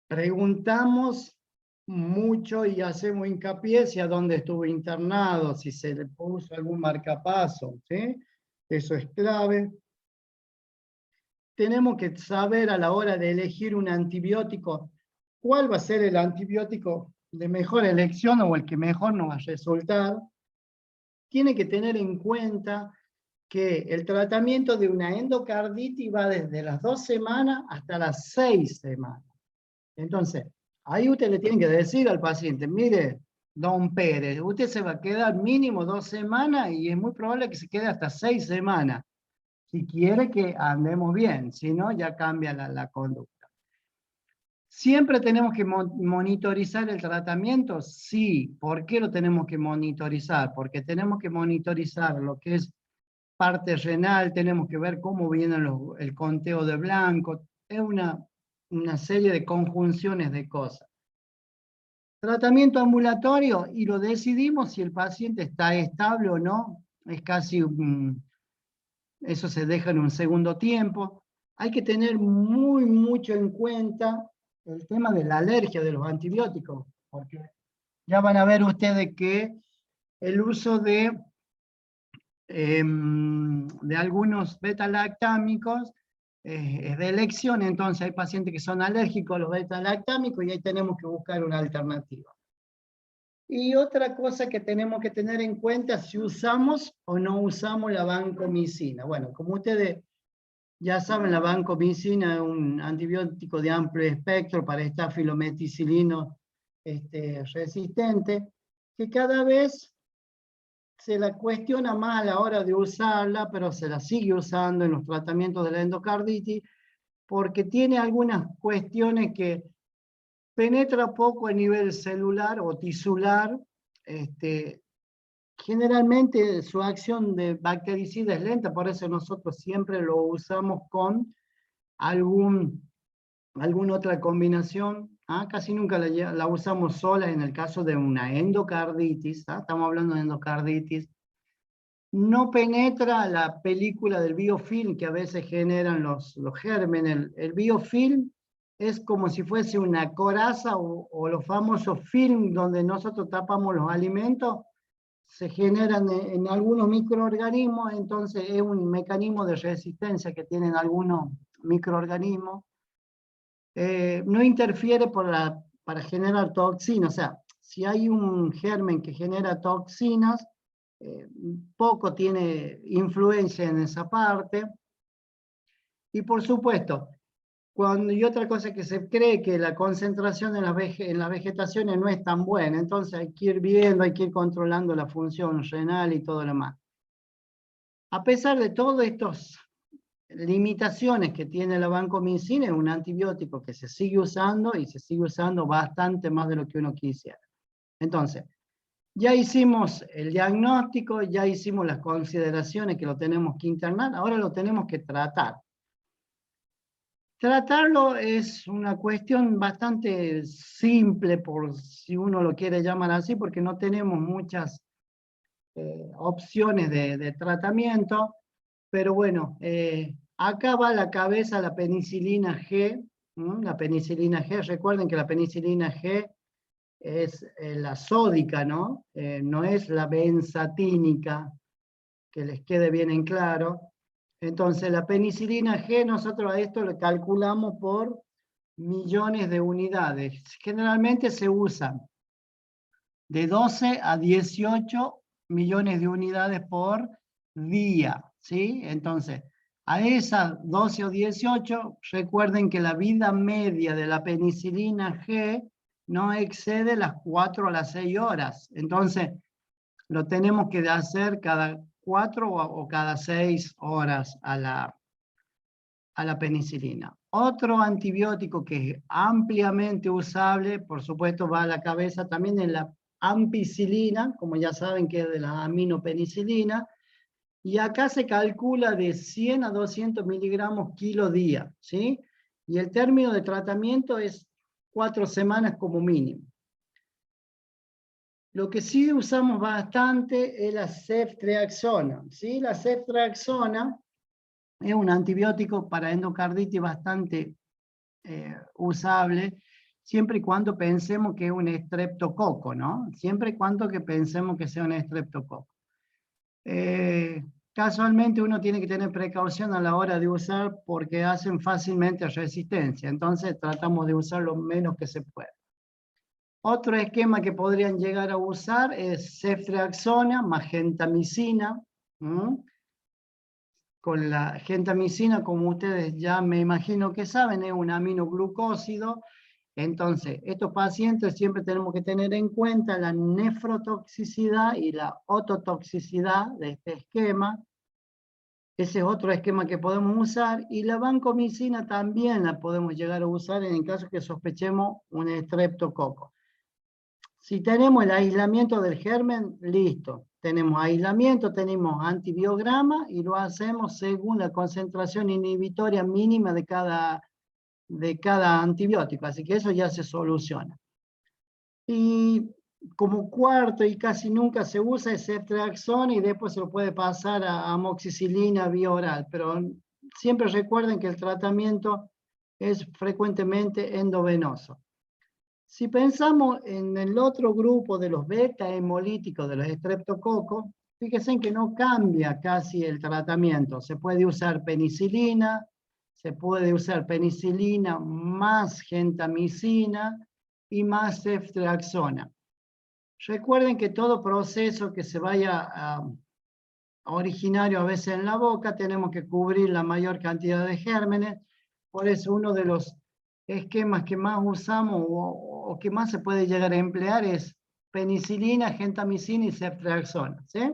Preguntamos mucho y hacemos hincapié si a dónde estuvo internado, si se le puso algún marcapaso, ¿sí? Eso es clave. Tenemos que saber a la hora de elegir un antibiótico, cuál va a ser el antibiótico de mejor elección o el que mejor nos va a resultar. Tiene que tener en cuenta que el tratamiento de una endocarditis va desde las 2 semanas hasta las 6 semanas. Entonces, ahí usted le tiene que decir al paciente, mire, don Pérez, usted se va a quedar mínimo 2 semanas y es muy probable que se quede hasta 6 semanas. Si quiere que andemos bien, si no, ya cambia la conducta. ¿Siempre tenemos que monitorizar el tratamiento? Sí. ¿Por qué lo tenemos que monitorizar? Porque tenemos que monitorizar lo que es parte renal, tenemos que ver cómo viene el conteo de blanco, es una serie de conjunciones de cosas. Tratamiento ambulatorio, y lo decidimos si el paciente está estable o no, es casi, eso se deja en un segundo tiempo. Hay que tener mucho en cuenta el tema de la alergia de los antibióticos, porque ya van a ver ustedes que el uso de algunos beta-lactámicos es de elección, entonces hay pacientes que son alérgicos a los beta-lactámicos y ahí tenemos que buscar una alternativa. Y otra cosa que tenemos que tener en cuenta, si usamos o no usamos la vancomicina. Bueno, como ustedes ya saben, la vancomicina es un antibiótico de amplio espectro para estafilometicilino resistente, que cada vez se la cuestiona más a la hora de usarla, pero se la sigue usando en los tratamientos de la endocarditis, porque tiene algunas cuestiones que penetra poco a nivel celular o tisular. Generalmente su acción de bactericida es lenta, por eso nosotros siempre lo usamos con alguna otra combinación. Casi nunca la usamos sola en el caso de una endocarditis. Estamos hablando de endocarditis. No penetra la película del biofilm que a veces generan los gérmenes. El biofilm es como si fuese una coraza o los famosos film donde nosotros tapamos los alimentos. Se generan en algunos microorganismos, entonces es un mecanismo de resistencia que tienen algunos microorganismos. No interfiere para generar toxinas, o sea, si hay un germen que genera toxinas, poco tiene influencia en esa parte. Y por supuesto, y otra cosa que se cree que la concentración en las vegetaciones no es tan buena, entonces hay que ir viendo, hay que ir controlando la función renal y todo lo demás. A pesar de todas estas limitaciones que tiene la vancomicina, es un antibiótico que se sigue usando y se sigue usando bastante más de lo que uno quisiera. Entonces, ya hicimos el diagnóstico, ya hicimos las consideraciones que lo tenemos que internar, ahora lo tenemos que tratar. Tratarlo es una cuestión bastante simple, por si uno lo quiere llamar así, porque no tenemos muchas opciones de tratamiento, pero bueno, acá va a la cabeza la penicilina G. La penicilina G, recuerden que la penicilina G es la sódica, ¿no? No es la benzatínica, que les quede bien en claro. Entonces, la penicilina G, nosotros a esto lo calculamos por millones de unidades. Generalmente se usan de 12 a 18 millones de unidades por día, ¿sí? Entonces, a esas 12 o 18, recuerden que la vida media de la penicilina G no excede las 4 a las 6 horas. Entonces, lo tenemos que hacer cada 4 o cada 6 horas a la penicilina. Otro antibiótico que es ampliamente usable, por supuesto va a la cabeza también en la ampicilina, como ya saben que es de la aminopenicilina, y acá se calcula de 100 a 200 miligramos kilo día, ¿sí? Y el término de tratamiento es 4 semanas como mínimo. Lo que sí usamos bastante es la ceftriaxona, ¿sí? La ceftriaxona es un antibiótico para endocarditis bastante usable, siempre y cuando pensemos que es un estreptococo, ¿no? Siempre y cuando que pensemos que sea un estreptococo. Casualmente uno tiene que tener precaución a la hora de usar porque hacen fácilmente resistencia, entonces tratamos de usar lo menos que se pueda. Otro esquema que podrían llegar a usar es ceftriaxona más gentamicina. Con la gentamicina, como ustedes ya me imagino que saben, es un aminoglucósido. Entonces, estos pacientes siempre tenemos que tener en cuenta la nefrotoxicidad y la ototoxicidad de este esquema. Ese es otro esquema que podemos usar. Y la vancomicina también la podemos llegar a usar en el caso que sospechemos un estreptococo. Si tenemos el aislamiento del germen, listo. Tenemos aislamiento, tenemos antibiograma y lo hacemos según la concentración inhibitoria mínima de cada antibiótico. Así que eso ya se soluciona. Y como cuarto y casi nunca se usa es ceftriaxona y después se lo puede pasar a amoxicilina vía oral, pero siempre recuerden que el tratamiento es frecuentemente endovenoso. Si pensamos en el otro grupo de los beta hemolíticos de los estreptococos, fíjense en que no cambia casi el tratamiento. Se puede usar penicilina más gentamicina y más ceftriaxona. Recuerden que todo proceso que se vaya originario a veces en la boca, tenemos que cubrir la mayor cantidad de gérmenes. Por eso uno de los esquemas que más usamos o que más se puede llegar a emplear es penicilina, gentamicina y ceftriaxona, ¿sí?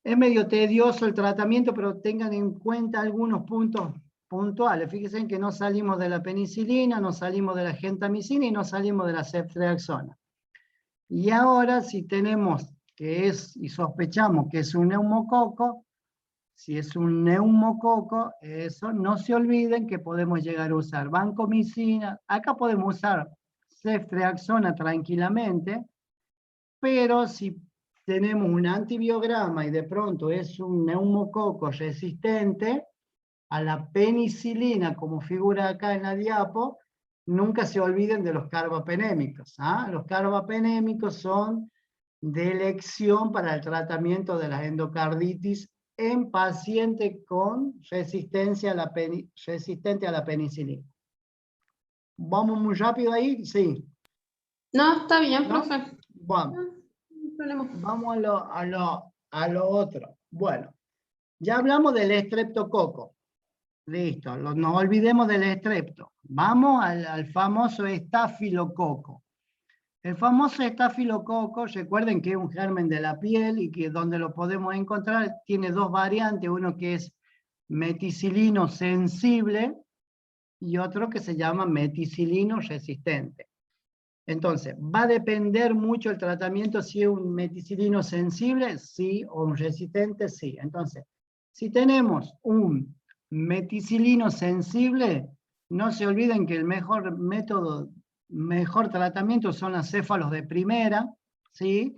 Es medio tedioso el tratamiento, pero tengan en cuenta algunos puntos puntuales. Fíjense en que no salimos de la penicilina, no salimos de la gentamicina y no salimos de la ceftriaxona. Y ahora si tenemos que es, y sospechamos que es un neumococo, si es un neumococo, eso no se olviden que podemos llegar a usar vancomicina, acá podemos usar ceftriaxona tranquilamente, pero si tenemos un antibiograma y de pronto es un neumococo resistente a la penicilina, como figura acá en la diapo, nunca se olviden de los carbapenémicos. ¿Ah? Los carbapenémicos son de elección para el tratamiento de la endocarditis en pacientes con resistencia a resistente a la penicilina. ¿Vamos muy rápido ahí? Sí. No, está bien, ¿No? profe. Vamos. No hay problema. Vamos a lo otro. Bueno, ya hablamos del estreptococo. Listo, no olvidemos del estrepto. Vamos al famoso estafilococo. El famoso estafilococo, recuerden que es un germen de la piel y que donde lo podemos encontrar tiene dos variantes, uno que es meticilino sensible y otro que se llama meticilino resistente. Entonces, va a depender mucho el tratamiento si es un meticilino sensible, sí, o un resistente, sí. Entonces, si tenemos un meticilino sensible, no se olviden que el mejor método, mejor tratamiento son las céfalos de primera, ¿sí?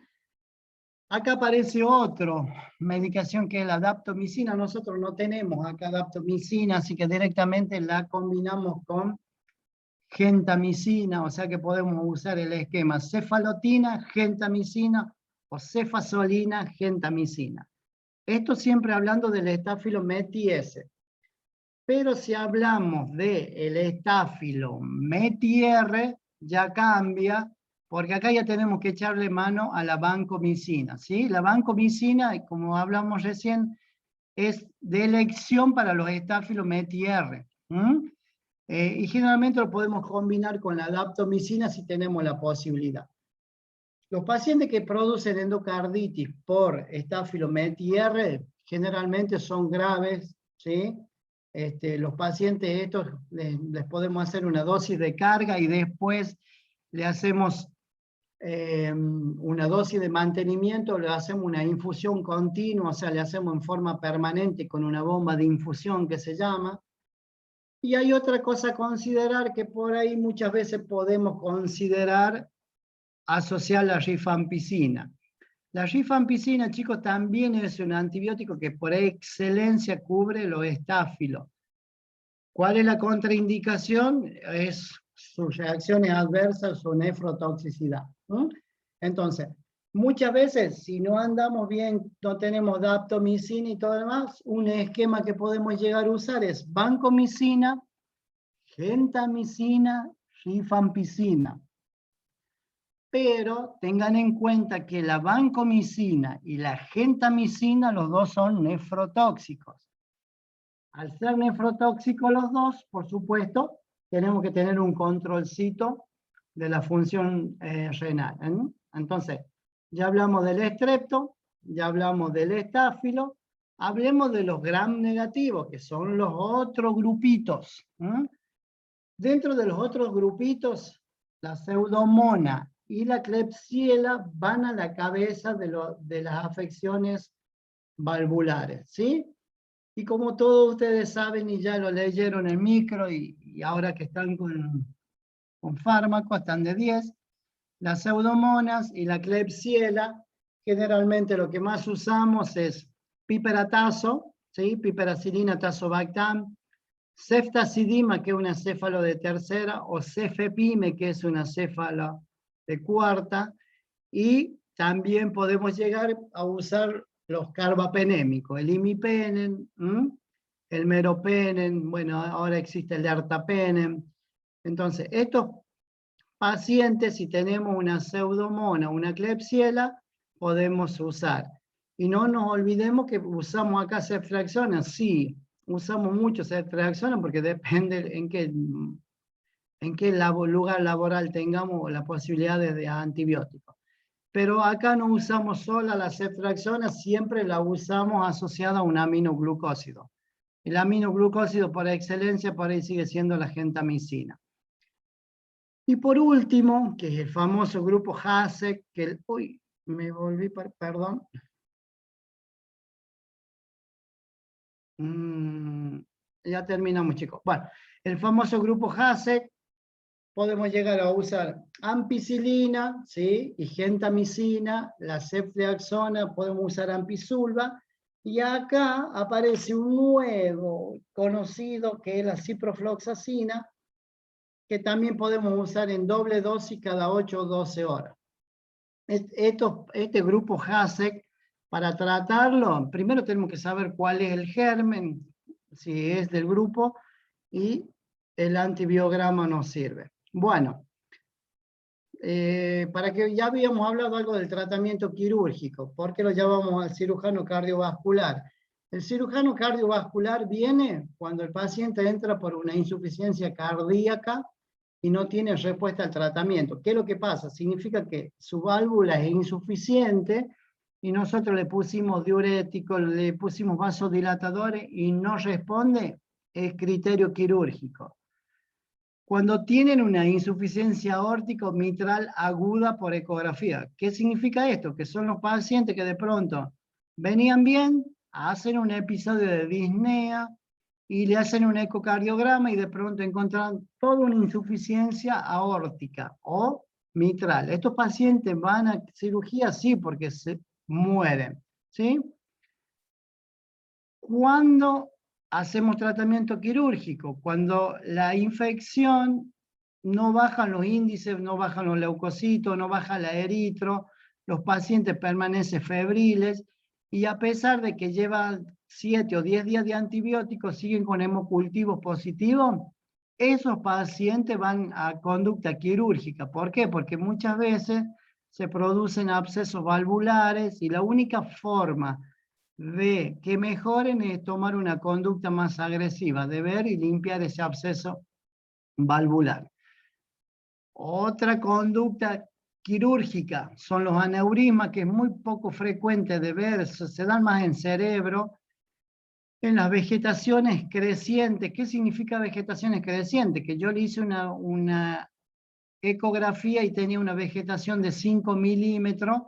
Acá aparece otra medicación que es la daptomicina. Nosotros no tenemos acá daptomicina, así que directamente la combinamos con gentamicina, o sea que podemos usar el esquema cefalotina, gentamicina o cefasolina, gentamicina. Esto siempre hablando del estáfilo METI-S. Pero si hablamos del estáfilo METI-R, ya cambia, porque acá ya tenemos que echarle mano a la vancomicina, ¿sí? La vancomicina, como hablamos recién, es de elección para los estáfilos METI-R. Y generalmente lo podemos combinar con la daptomicina si tenemos la posibilidad. Los pacientes que producen endocarditis por estáfilo METI-R generalmente son graves, ¿sí? Los pacientes estos les podemos hacer una dosis de carga y después le hacemos una dosis de mantenimiento, le hacemos una infusión continua, o sea, le hacemos en forma permanente con una bomba de infusión que se llama. Y hay otra cosa a considerar que por ahí muchas veces podemos considerar asociar la rifampicina. La rifampicina, chicos, también es un antibiótico que por excelencia cubre los estáfilos. ¿Cuál es la contraindicación? Es sus reacciones adversas o nefrotoxicidad. Entonces, muchas veces, si no andamos bien, no tenemos daptomicina y todo lo demás, un esquema que podemos llegar a usar es vancomicina, gentamicina, rifampicina. Pero tengan en cuenta que la vancomicina y la gentamicina, los dos son nefrotóxicos. Al ser nefrotóxicos los dos, por supuesto, tenemos que tener un controlcito de la función renal. Entonces, ya hablamos del estrepto, ya hablamos del estáfilo, hablemos de los gram negativos, que son los otros grupitos. Dentro de los otros grupitos, la pseudomonas y la Klebsiella van a la cabeza de las afecciones valvulares, ¿sí? Y como todos ustedes saben y ya lo leyeron en micro y ahora que están con fármacos, están de 10, las pseudomonas y la Klebsiella. Generalmente lo que más usamos es piperatazo, ¿sí? Piperacilina, tazobactam, ceftazidima, que es una céfalo de tercera, o cefepime, que es una céfalo de cuarta, y también podemos llegar a usar los carbapenémicos, el imipenen, el meropenen, bueno, ahora existe el ertapenem. Entonces, estos pacientes, si tenemos una pseudomona, una Klebsiella, podemos usar. Y no nos olvidemos que usamos acá ceftriaxona, sí, usamos mucho ceftriaxona porque depende en qué lugar laboral tengamos la posibilidad de antibióticos. Pero acá no usamos sola la ceftriaxona, siempre la usamos asociada a un aminoglucósido. El aminoglucósido por excelencia por ahí sigue siendo la gentamicina. Y por último, que es el famoso grupo HASEC, que uy, me volví, perdón. Ya terminamos, chicos. Bueno, el famoso grupo HASEC, podemos llegar a usar ampicilina, ¿sí? Y gentamicina, la ceftriaxona, podemos usar ampicilva, y acá aparece un nuevo conocido que es la ciprofloxacina, que también podemos usar en doble dosis cada 8 o 12 horas. Este grupo HASEC, para tratarlo, primero tenemos que saber cuál es el germen, si es del grupo, y el antibiograma nos sirve. Bueno, para que ya habíamos hablado algo del tratamiento quirúrgico, ¿por qué lo llamamos al cirujano cardiovascular? El cirujano cardiovascular viene cuando el paciente entra por una insuficiencia cardíaca y no tiene respuesta al tratamiento. ¿Qué es lo que pasa? Significa que su válvula es insuficiente y nosotros le pusimos diuréticos, le pusimos vasodilatadores y no responde, es criterio quirúrgico. Cuando tienen una insuficiencia aórtica mitral aguda por ecografía. ¿Qué significa esto? Que son los pacientes que de pronto venían bien, hacen un episodio de disnea, y le hacen un ecocardiograma y de pronto encuentran toda una insuficiencia aórtica o mitral. Estos pacientes van a cirugía, sí, porque se mueren, ¿sí? ¿Cuándo hacemos tratamiento quirúrgico? Cuando la infección no bajan los índices, no bajan los leucocitos, no baja la eritro, los pacientes permanecen febriles, y a pesar de que llevan 7 o 10 días de antibióticos, siguen con hemocultivos positivos, esos pacientes van a conducta quirúrgica. ¿Por qué? Porque muchas veces se producen abscesos valvulares y la única forma de que mejoren es tomar una conducta más agresiva, de ver y limpiar ese absceso valvular. Otra conducta quirúrgica son los aneurismas, que es muy poco frecuente de ver, se dan más en cerebro, en las vegetaciones crecientes. ¿Qué significa vegetaciones crecientes? Que yo le hice una ecografía y tenía una vegetación de 5 milímetros,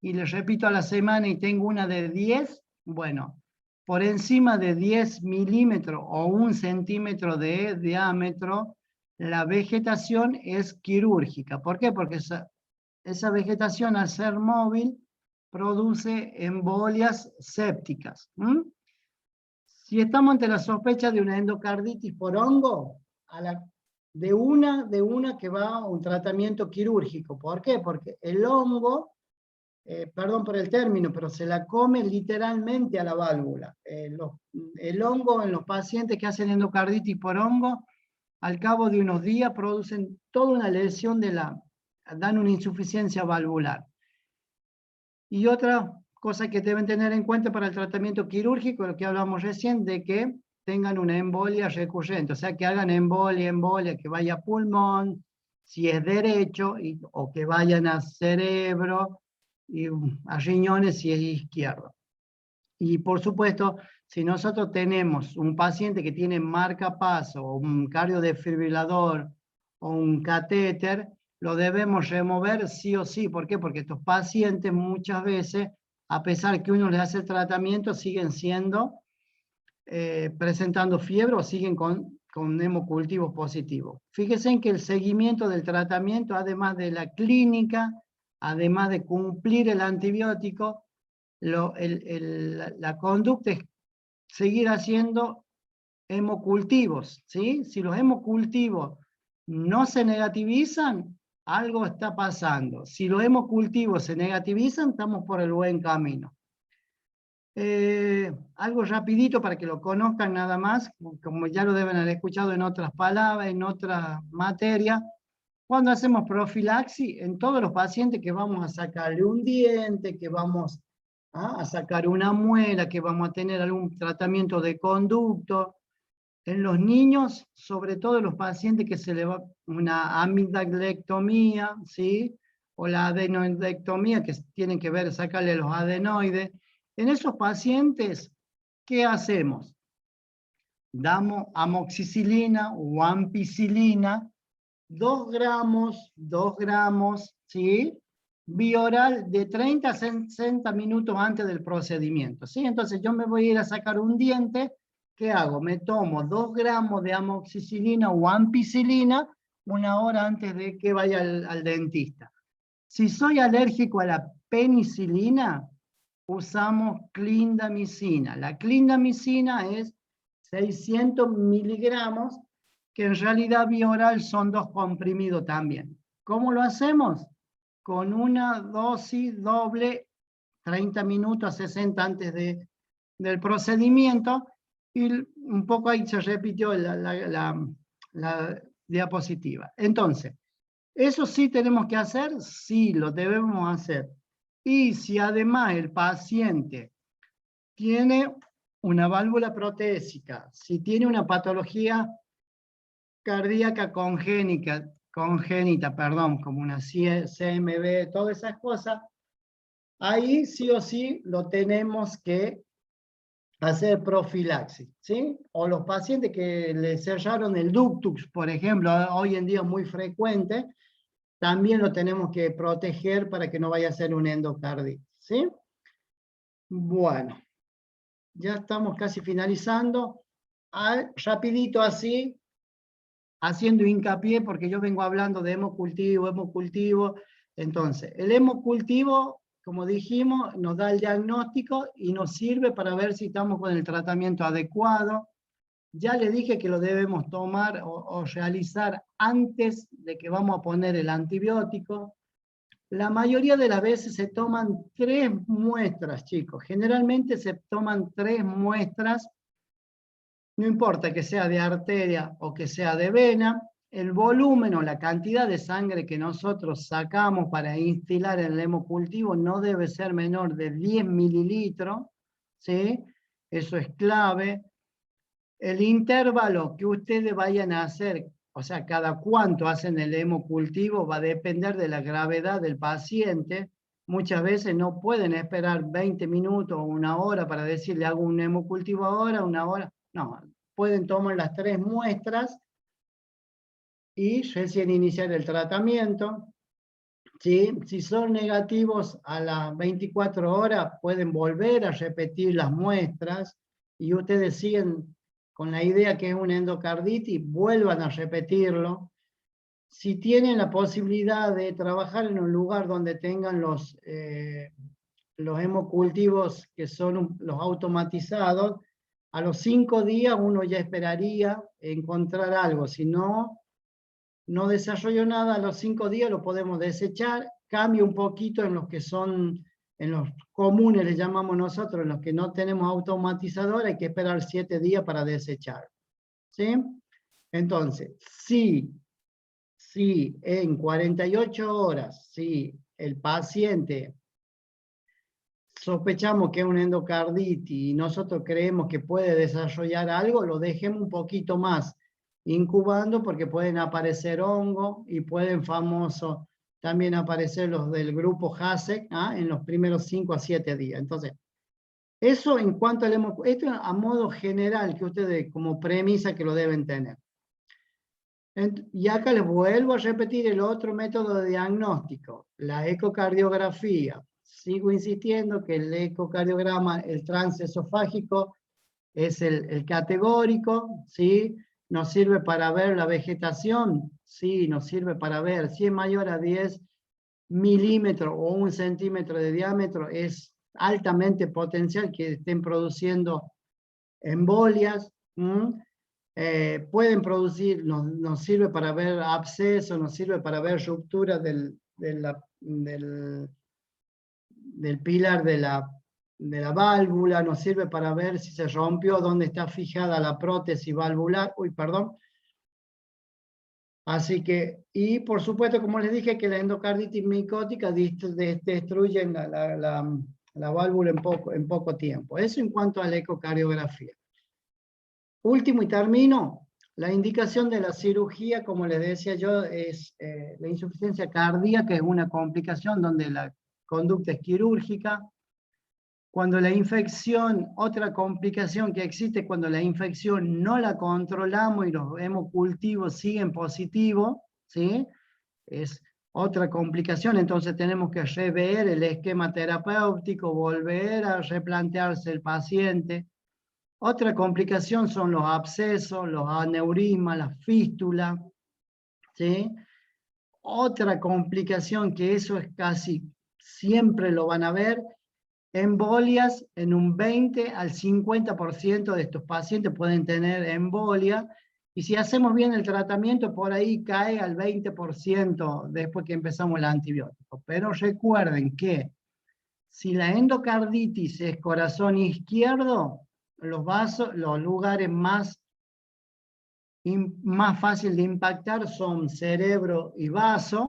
y le repito a la semana y tengo una de 10, bueno, por encima de 10 milímetros o 1 centímetro de diámetro, la vegetación es quirúrgica. ¿Por qué? Porque esa vegetación, al ser móvil, produce embolias sépticas. Si estamos ante la sospecha de una endocarditis por hongo, de una que va a un tratamiento quirúrgico. ¿Por qué? Porque el hongo, perdón por el término, pero se la come literalmente a la válvula. El hongo en los pacientes que hacen endocarditis por hongo, al cabo de unos días producen toda una lesión dan una insuficiencia valvular. Y otra cosa que deben tener en cuenta para el tratamiento quirúrgico, lo que hablamos recién, de que tengan una embolia recurrente, o sea, que hagan embolia, que vaya a pulmón, si es derecho, o que vayan a cerebro, y a riñones si es izquierdo. Y por supuesto, si nosotros tenemos un paciente que tiene marcapaso, o un cardiodefibrilador, o un catéter, lo debemos remover sí o sí. ¿Por qué? Porque estos pacientes muchas veces, a pesar que uno les hace el tratamiento, siguen presentando fiebre o siguen con con hemocultivos positivos. Fíjense en que el seguimiento del tratamiento, además de la clínica, además de cumplir el antibiótico, la conducta es seguir haciendo hemocultivos, ¿sí? Si los hemocultivos no se negativizan, algo está pasando. Si los hemocultivos se negativizan, estamos por el buen camino. Algo rapidito para que lo conozcan nada más, como ya lo deben haber escuchado en otras palabras, en otras materias. Cuando hacemos profilaxis, en todos los pacientes que vamos a sacarle un diente, que vamos a sacar una muela, que vamos a tener algún tratamiento de conducto, en los niños, sobre todo en los pacientes que se le va una amigdalectomía, ¿sí? O la adenoidectomía, que tienen que ver, sacarle los adenoides. En esos pacientes, ¿qué hacemos? Damos amoxicilina o ampicilina, 2 gramos, ¿sí? Bioral de 30 a 60 minutos antes del procedimiento, ¿sí? Entonces yo me voy a ir a sacar un diente. ¿Qué hago? Me tomo 2 gramos de amoxicilina o ampicilina 1 hora antes de que vaya al dentista. Si soy alérgico a la penicilina, usamos clindamicina. La clindamicina es 600 miligramos, que en realidad bioral son 2 comprimidos también. ¿Cómo lo hacemos? Con una dosis doble, 30 minutos a 60 antes del procedimiento. Y un poco ahí se repitió la diapositiva. Entonces, ¿eso sí tenemos que hacer? Sí, lo debemos hacer. Y si además el paciente tiene una válvula protésica, si tiene una patología cardíaca congénita, como una CMV, todas esas cosas, ahí sí o sí lo tenemos que hacer profilaxis, ¿sí? O los pacientes que le cerraron el ductus, por ejemplo, hoy en día muy frecuente, también lo tenemos que proteger para que no vaya a ser un endocarditis, ¿sí? Bueno, ya estamos casi finalizando. Rapidito así, haciendo hincapié, porque yo vengo hablando de hemocultivo. Entonces, el hemocultivo, como dijimos, nos da el diagnóstico y nos sirve para ver si estamos con el tratamiento adecuado. Ya le dije que lo debemos tomar o realizar antes de que vamos a poner el antibiótico. La mayoría de las veces se toman 3 muestras, chicos. Generalmente se toman 3 muestras. No importa que sea de arteria o que sea de vena, el volumen o la cantidad de sangre que nosotros sacamos para instilar en el hemocultivo no debe ser menor de 10 mililitros, ¿sí? Eso es clave. El intervalo que ustedes vayan a hacer, o sea, cada cuánto hacen el hemocultivo, va a depender de la gravedad del paciente. Muchas veces no pueden esperar 20 minutos o 1 hora para decirle hago un hemocultivo ahora, 1 hora. No, pueden tomar las 3 muestras y recién iniciar el tratamiento. ¿Sí? Si son negativos a las 24 horas, pueden volver a repetir las muestras y ustedes siguen con la idea que es una endocarditis, vuelvan a repetirlo. Si tienen la posibilidad de trabajar en un lugar donde tengan los hemocultivos que son los automatizados, a los 5 días uno ya esperaría encontrar algo. Si no desarrolló nada, a los 5 días lo podemos desechar. Cambia un poquito en los que son, en los comunes le llamamos nosotros, en los que no tenemos automatizador, hay que esperar 7 días para desechar. ¿Sí? Entonces, si en 48 horas, si el paciente sospechamos que es una endocarditis y nosotros creemos que puede desarrollar algo, lo dejemos un poquito más incubando, porque pueden aparecer hongos y pueden también aparecer los del grupo HASEC en los primeros 5 a 7 días. Entonces, eso en cuanto al esto a modo general, que ustedes como premisa que lo deben tener. Y acá les vuelvo a repetir el otro método de diagnóstico, la ecocardiografía. Sigo insistiendo que el ecocardiograma, el transesofágico, es el categórico, ¿sí? ¿Nos sirve para ver la vegetación? Sí, nos sirve para ver. Si es mayor a 10 milímetros o 1 centímetro de diámetro, es altamente potencial que estén produciendo embolias. Pueden producir, nos sirve para ver abscesos, nos sirve para ver rupturas del pilar de la válvula, nos sirve para ver si se rompió, dónde está fijada la prótesis valvular. Uy, perdón. Así que, y por supuesto, como les dije, que la endocarditis micótica destruye la válvula en poco tiempo. Eso en cuanto a la ecocardiografía. Último y termino, la indicación de la cirugía, como les decía yo, es la insuficiencia cardíaca, es una complicación donde la conducta es quirúrgica. Cuando la infección, otra complicación que existe cuando la infección no la controlamos y los hemocultivos siguen positivos, ¿sí? Es otra complicación, entonces tenemos que rever el esquema terapéutico, volver a replantearse el paciente. Otra complicación son los abscesos, los aneurismas, las fístulas, ¿sí? Otra complicación que eso es casi siempre lo van a ver, embolias, en un 20 al 50% de estos pacientes pueden tener embolia, y si hacemos bien el tratamiento, por ahí cae al 20% después que empezamos el antibiótico. Pero recuerden que si la endocarditis es corazón izquierdo, los vasos, los lugares más fácil de impactar son cerebro y vaso,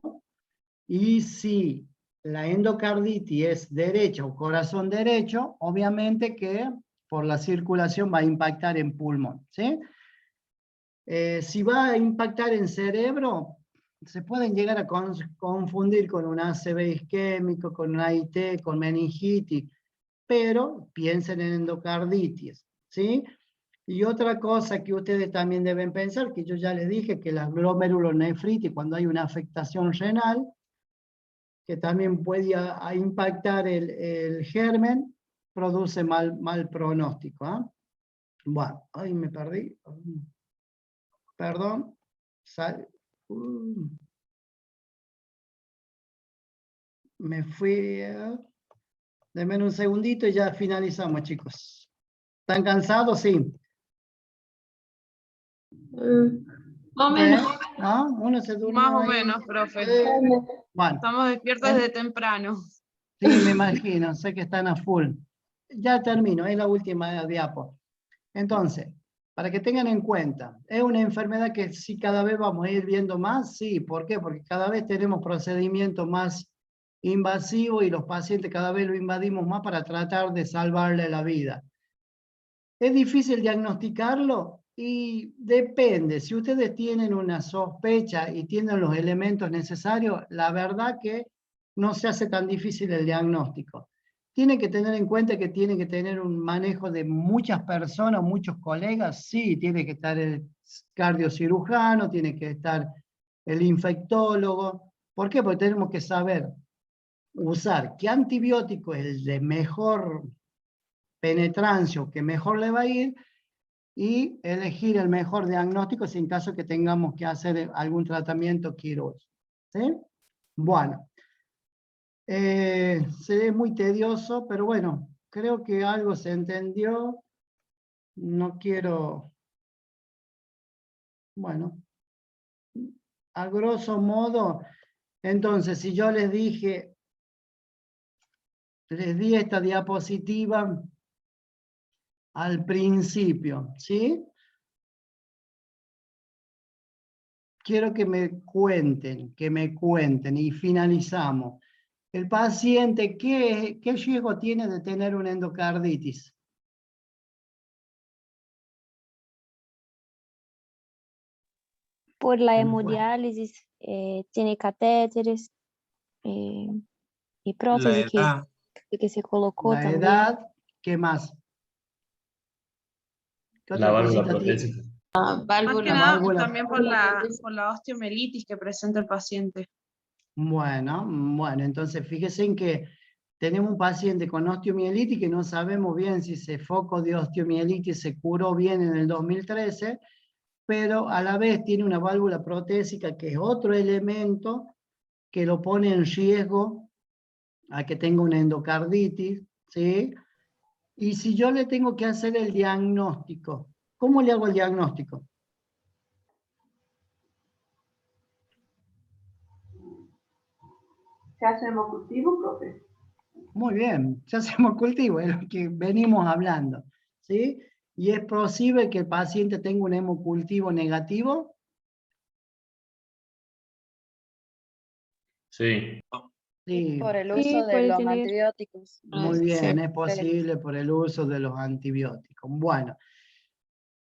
y si la endocarditis es derecha o corazón derecho, obviamente que por la circulación va a impactar en pulmón, ¿sí? Si va a impactar en cerebro, se pueden llegar a confundir con un ACV isquémico, con un AIT, con meningitis, pero piensen en endocarditis, ¿sí? Y otra cosa que ustedes también deben pensar, que yo ya les dije, que la glomerulonefritis, cuando hay una afectación renal, que también puede impactar el germen, produce mal pronóstico. Bueno, ahí me perdí. Perdón. Me fui. Denme un segundito y ya finalizamos, chicos. ¿Están cansados? Sí. Más o menos. ¿No? Uno se durmió Más o ahí. menos, profe. Bueno. Estamos despiertos desde temprano. Sí, me imagino, sé que están a full. Ya termino, es la última diapo. Entonces, para que tengan en cuenta, ¿es una enfermedad que sí cada vez vamos a ir viendo más? Sí, ¿por qué? Porque cada vez tenemos procedimientos más invasivos y los pacientes cada vez lo invadimos más para tratar de salvarle la vida. ¿Es difícil diagnosticarlo? Y depende, si ustedes tienen una sospecha y tienen los elementos necesarios, la verdad que no se hace tan difícil el diagnóstico. Tienen que tener en cuenta que tienen que tener un manejo de muchas personas, muchos colegas. Sí, tiene que estar el cardiocirujano, tiene que estar el infectólogo. ¿Por qué? Porque tenemos que saber usar qué antibiótico es el de mejor penetrancia, que mejor le va a ir, y elegir el mejor diagnóstico si en caso que tengamos que hacer algún tratamiento quirúrgico. ¿Sí? Bueno. Seré muy tedioso, pero bueno, creo que algo se entendió. No quiero... Bueno, a grosso modo, entonces, si yo les dije, les di esta diapositiva al principio, ¿sí? Quiero que me cuenten y finalizamos. El paciente, ¿qué riesgo tiene de tener una endocarditis? Por la Bueno. hemodiálisis, tiene catéteres y La prótesis edad, que se colocó La también. edad, ¿qué más? ¿Qué La otra válvula cosita tiene? protésica. Más que Válvula. nada, válvula. también por la osteomielitis que presenta el paciente. Bueno, entonces fíjense en que tenemos un paciente con osteomielitis que no sabemos bien si ese foco de osteomielitis se curó bien en el 2013, pero a la vez tiene una válvula protésica que es otro elemento que lo pone en riesgo a que tenga una endocarditis, ¿sí? Y si yo le tengo que hacer el diagnóstico, ¿cómo le hago el diagnóstico? ¿Se hace hemocultivo, profe? Muy bien, ya hacemos cultivo, es lo que venimos hablando, ¿sí? Y es posible que el paciente tenga un hemocultivo negativo. Sí. Sí, Por el Sí, uso de puede los tener. antibióticos. muy bien, es posible por el uso de los antibióticos. Bueno,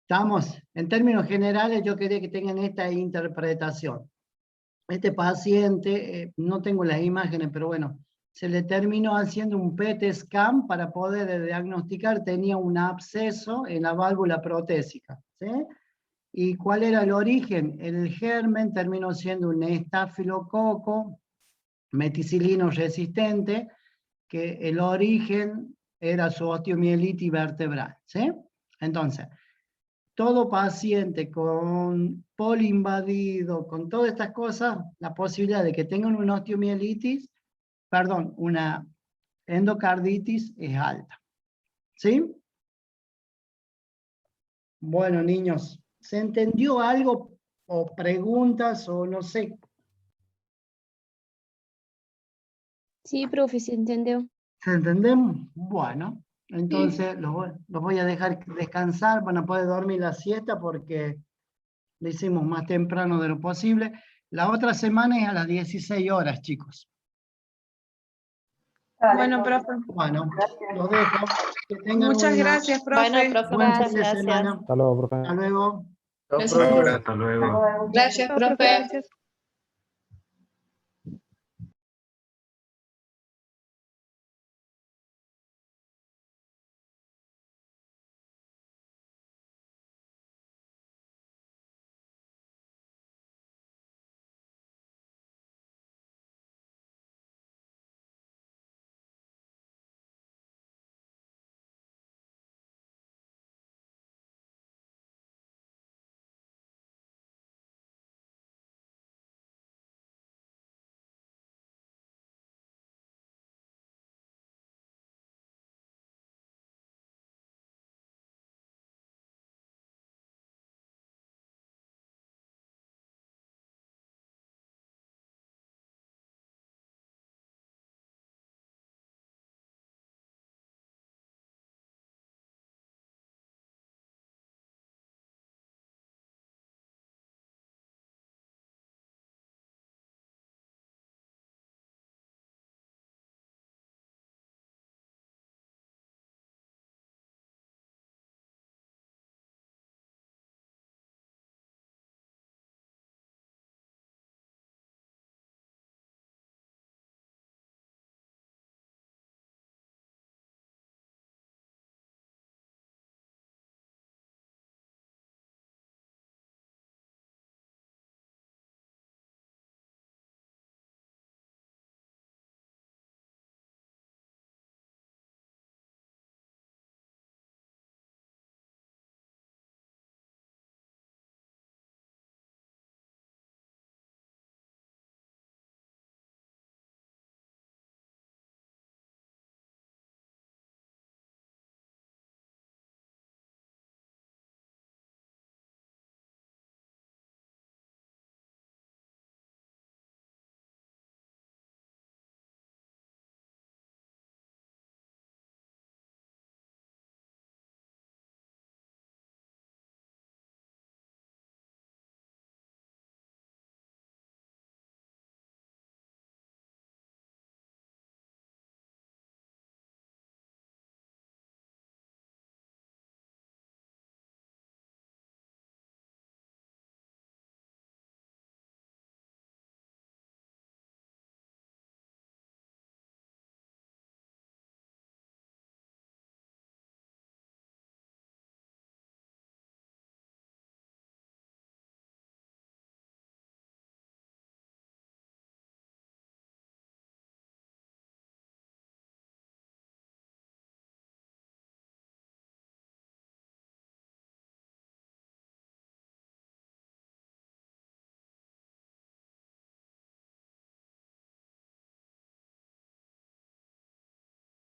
estamos, en términos generales, yo quería que tengan esta interpretación. Este paciente, no tengo las imágenes, pero bueno, se le terminó haciendo un PET scan para poder diagnosticar, tenía un absceso en la válvula protésica, ¿sí? ¿Y cuál era el origen? El germen terminó siendo un estafilococo meticilino resistente, que el origen era su osteomielitis vertebral, ¿sí? Entonces, todo paciente con poliinvadido, con todas estas cosas, la posibilidad de que tengan una osteomielitis, perdón, una endocarditis es alta. ¿Sí? Bueno, niños, ¿se entendió algo o preguntas o no sé? Sí, profe, se entendió. ¿Se entendemos? Bueno, entonces los voy a dejar descansar, van a poder dormir la siesta porque lo hicimos más temprano de lo posible. La otra semana es a las 16 horas, chicos. Bueno, profe. Bueno, los dejo. Que tengan Muchas gracias, profe. Bueno, profe, buen muchas fin de gracias. semana. Hasta luego, profe. Hasta luego. Chao, profe. Hasta luego. Gracias, Chao, profe, profe. gracias.